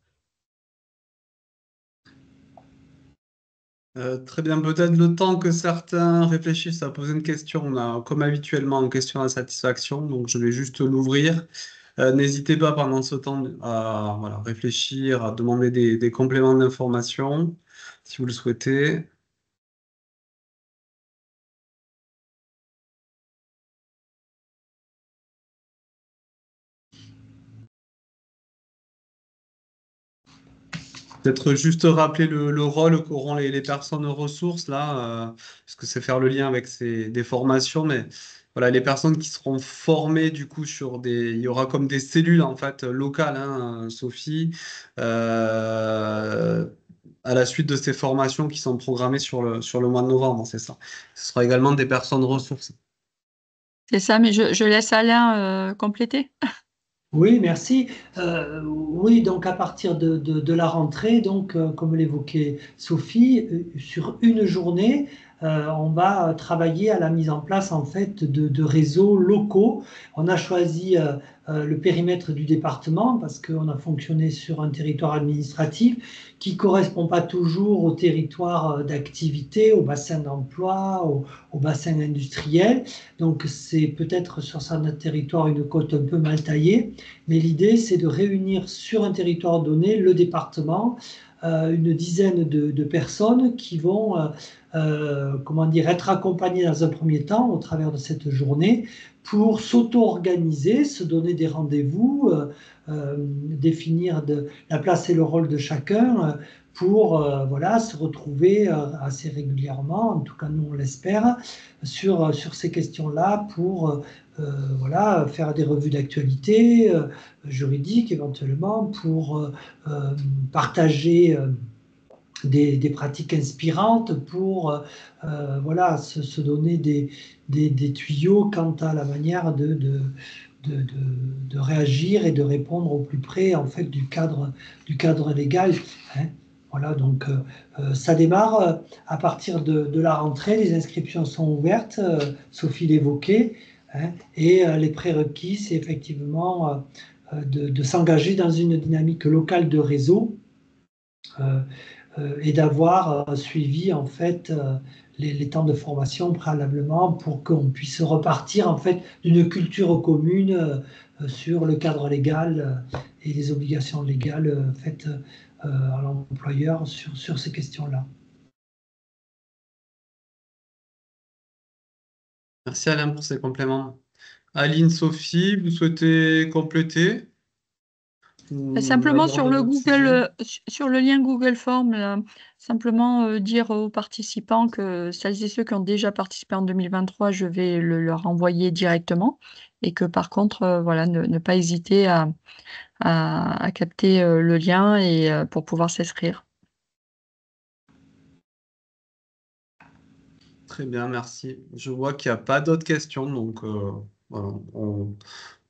Très bien, peut-être le temps que certains réfléchissent à poser une question, on a comme habituellement une question à satisfaction, donc je vais juste l'ouvrir. N'hésitez pas pendant ce temps à voilà, réfléchir, à demander des compléments d'information si vous le souhaitez. Peut-être juste rappeler le rôle qu'auront les personnes ressources là, parce que c'est faire le lien avec des formations, mais voilà, les personnes qui seront formées du coup il y aura comme des cellules en fait locales, hein, Sophie, euh, à la suite de ces formations qui sont programmées sur le mois de novembre, c'est ça. Ce sera également des personnes ressources. C'est ça, mais je laisse Alain compléter. Oui, merci. Oui, donc à partir de la rentrée, donc comme l'évoquait Sophie, sur une journée, on va travailler à la mise en place en fait de réseaux locaux. On a choisi le périmètre du département parce qu'on a fonctionné sur un territoire administratif qui correspond pas toujours au territoire d'activité, au bassin d'emploi, au bassin industriel. Donc c'est peut-être sur notre territoire une côte un peu mal taillée. Mais l'idée, c'est de réunir sur un territoire donné, le département, une dizaine de personnes qui vont comment dire, être accompagnées dans un premier temps au travers de cette journée pour s'auto-organiser, se donner des rendez-vous, définir la place et le rôle de chacun pour voilà, se retrouver assez régulièrement, en tout cas nous on l'espère, sur ces questions-là pour voilà, faire des revues d'actualité juridique éventuellement pour partager des pratiques inspirantes, pour voilà, se donner des tuyaux quant à la manière de réagir et de répondre au plus près en fait du cadre légal. Hein. Voilà, donc ça démarre à partir de la rentrée, les inscriptions sont ouvertes, Sophie l'évoquait, hein, et les prérequis, c'est effectivement de s'engager dans une dynamique locale de réseau et d'avoir suivi en fait les temps de formation préalablement pour qu'on puisse repartir en fait d'une culture commune sur le cadre légal et les obligations légales faites à l'employeur sur ces questions-là. Merci Alain pour ces compléments. Aline, Sophie, vous souhaitez compléter ou Simplement sur aborder le d'autres sujets? sur le lien Google Form, là, simplement dire aux participants que celles et ceux qui ont déjà participé en 2023, je vais leur envoyer directement et que par contre, voilà, ne pas hésiter à capter le lien et pour pouvoir s'inscrire. Très bien, merci. Je vois qu'il n'y a pas d'autres questions, donc voilà,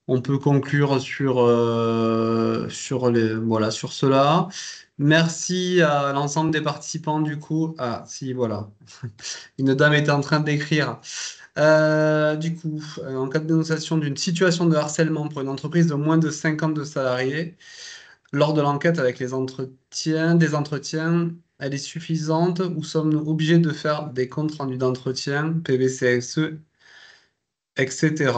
on peut conclure voilà, sur cela. Merci à l'ensemble des participants du coup. Ah, si, voilà. Une dame était en train d'écrire. Du coup, en cas de dénonciation d'une situation de harcèlement pour une entreprise de moins de 50 salariés, lors de l'enquête avec des entretiens, elle est suffisante ou sommes-nous obligés de faire des comptes rendus d'entretien, PVCSE, etc.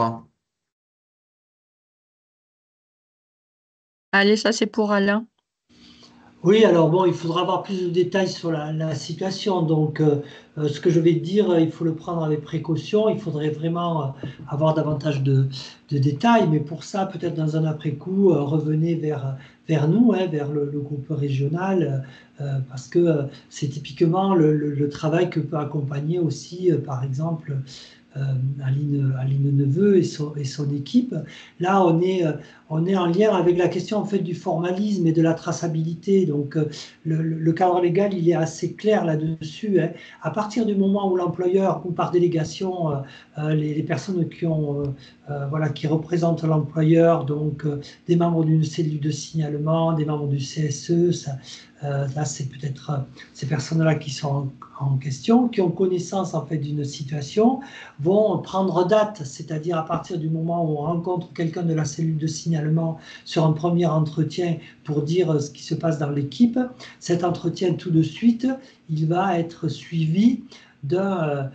Allez, ça c'est pour Alain. Oui, alors bon, il faudra avoir plus de détails sur la situation. Donc, ce que je vais te dire, il faut le prendre avec précaution. Il faudrait vraiment avoir davantage de détails. Mais pour ça, peut-être dans un après-coup, revenez vers nous, hein, vers le groupe régional, parce que c'est typiquement le travail que peut accompagner aussi, par exemple, euh, Aline Neveu et son équipe. Là, on est en lien avec la question en fait du formalisme et de la traçabilité. Donc, le cadre légal, il est assez clair là-dessus, hein. À partir du moment où l'employeur ou par délégation, les personnes voilà, qui représentent l'employeur, donc des membres d'une cellule de signalement, des membres du CSE, là, c'est peut-être ces personnes-là qui sont en question, qui ont connaissance en fait d'une situation, vont prendre date, c'est-à-dire à partir du moment où on rencontre quelqu'un de la cellule de signalement sur un premier entretien pour dire ce qui se passe dans l'équipe. Cet entretien, tout de suite, il va être suivi déjà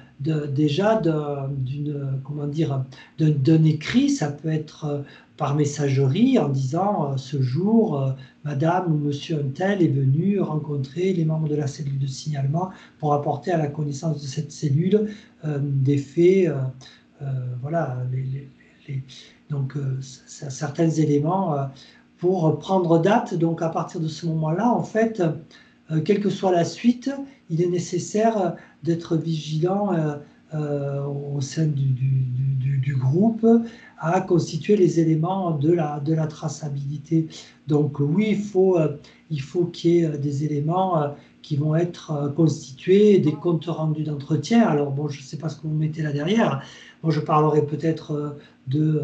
d'un écrit. Ça peut être par messagerie en disant ce jour, Madame ou Monsieur Untel est venu rencontrer les membres de la cellule de signalement pour apporter à la connaissance de cette cellule des faits, voilà, donc certains éléments pour prendre date. Donc à partir de ce moment-là, en fait, quelle que soit la suite, il est nécessaire d'être vigilant au sein du groupe à constituer les éléments de la traçabilité. Donc oui, il faut qu'il y ait des éléments qui vont être constitués, des comptes rendus d'entretien. Alors bon, je ne sais pas ce que vous mettez là derrière. Moi, je parlerai peut-être de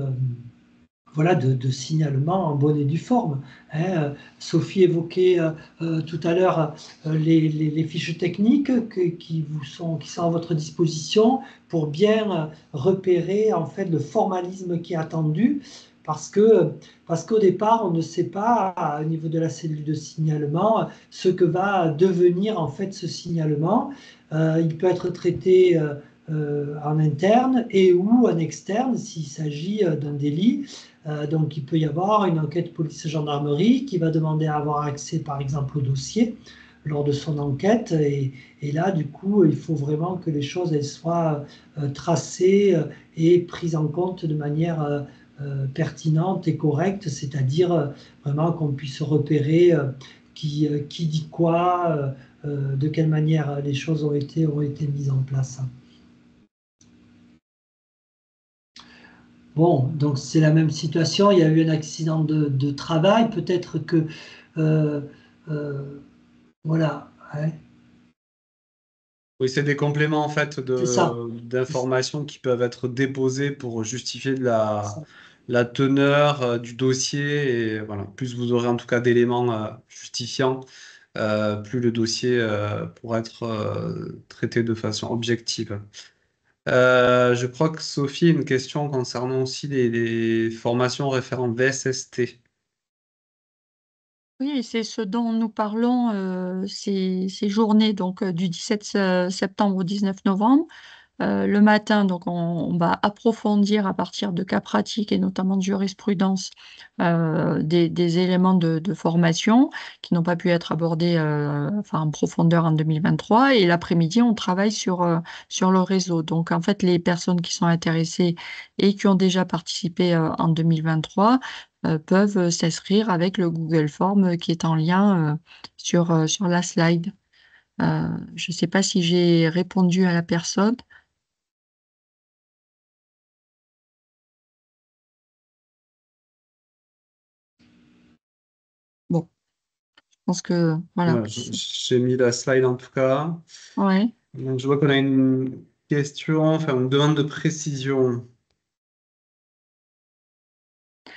voilà, de signalement en bonne et due forme, hein. Sophie évoquait tout à l'heure les fiches techniques qui sont à votre disposition pour bien repérer en fait le formalisme qui est attendu. Parce qu'au départ, on ne sait pas, au niveau de la cellule de signalement, ce que va devenir en fait ce signalement. Il peut être traité en interne et ou en externe s'il s'agit d'un délit. Donc il peut y avoir une enquête police-gendarmerie qui va demander à avoir accès par exemple au dossier lors de son enquête et là du coup il faut vraiment que les choses elles soient tracées et prises en compte de manière pertinente et correcte, c'est-à-dire vraiment qu'on puisse repérer qui dit quoi, de quelle manière les choses ont été mises en place. Bon, donc c'est la même situation. Il y a eu un accident de travail. Peut-être que euh, euh, voilà, hein, Oui, c'est des compléments en fait c'est ça. d'informations qui peuvent être déposés pour justifier de C'est ça. la teneur du dossier. Et voilà, plus vous aurez en tout cas d'éléments justifiants, plus le dossier pourra être traité de façon objective. Je crois que Sophie a une question concernant aussi les formations référent VSST. Oui, et c'est ce dont nous parlons ces journées donc du 17 septembre au 19 novembre. Le matin, donc on va approfondir à partir de cas pratiques et notamment de jurisprudence, des éléments de formation qui n'ont pas pu être abordés, enfin en profondeur en 2023 et l'après-midi, on travaille sur le réseau. Donc en fait, les personnes qui sont intéressées et qui ont déjà participé, en 2023, peuvent, s'inscrire avec le Google Form, qui est en lien, sur la slide. Je ne sais pas si j'ai répondu à la personne. Bon, je pense que voilà. Voilà, j'ai mis la slide en tout cas. Ouais, Donc, je vois qu'on a une question, enfin une demande de précision.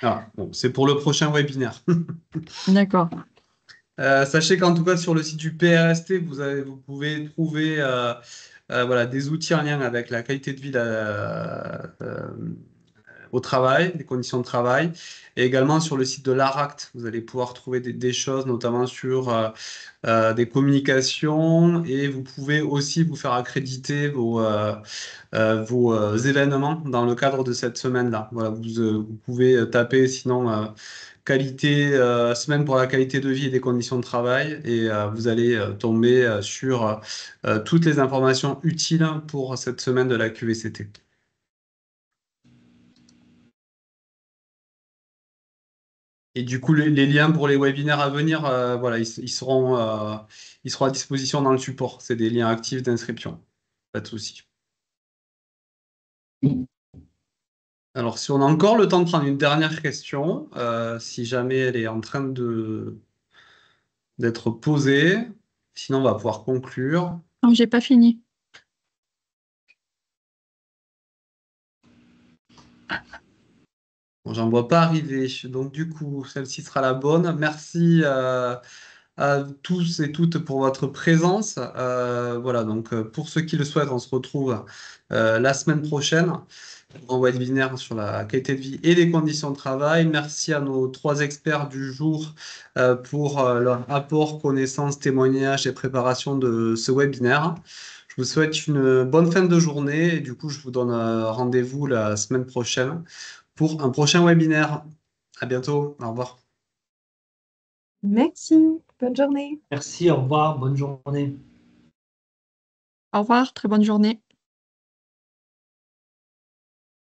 Ah, bon, c'est pour le prochain webinaire. d'accord. Sachez qu'en tout cas, sur le site du PRST, vous pouvez trouver voilà, des outils en lien avec la qualité de vie au travail, des conditions de travail. Et également sur le site de l'ARACT, vous allez pouvoir trouver des choses, notamment sur des communications, et vous pouvez aussi vous faire accréditer vos événements dans le cadre de cette semaine-là. Voilà, vous pouvez taper sinon semaine pour la qualité de vie et des conditions de travail, et vous allez tomber sur toutes les informations utiles pour cette semaine de la QVCT. Et du coup, les liens pour les webinaires à venir, voilà, ils seront à disposition dans le support. C'est des liens actifs d'inscription. Pas de souci. Alors, si on a encore le temps de prendre une dernière question, si jamais elle est en train d'être posée, sinon on va pouvoir conclure. Non, j'ai pas fini. Bon, j'en vois pas arriver, donc du coup, celle-ci sera la bonne. Merci à tous et toutes pour votre présence. Voilà, donc pour ceux qui le souhaitent, on se retrouve la semaine prochaine en webinaire sur la qualité de vie et les conditions de travail. Merci à nos 3 experts du jour pour leur apport, connaissances, témoignages et préparation de ce webinaire. Je vous souhaite une bonne fin de journée et du coup, je vous donne rendez-vous la semaine prochaine pour un prochain webinaire. À bientôt. Au revoir. Merci, bonne journée. Merci, au revoir, bonne journée. Au revoir, très bonne journée.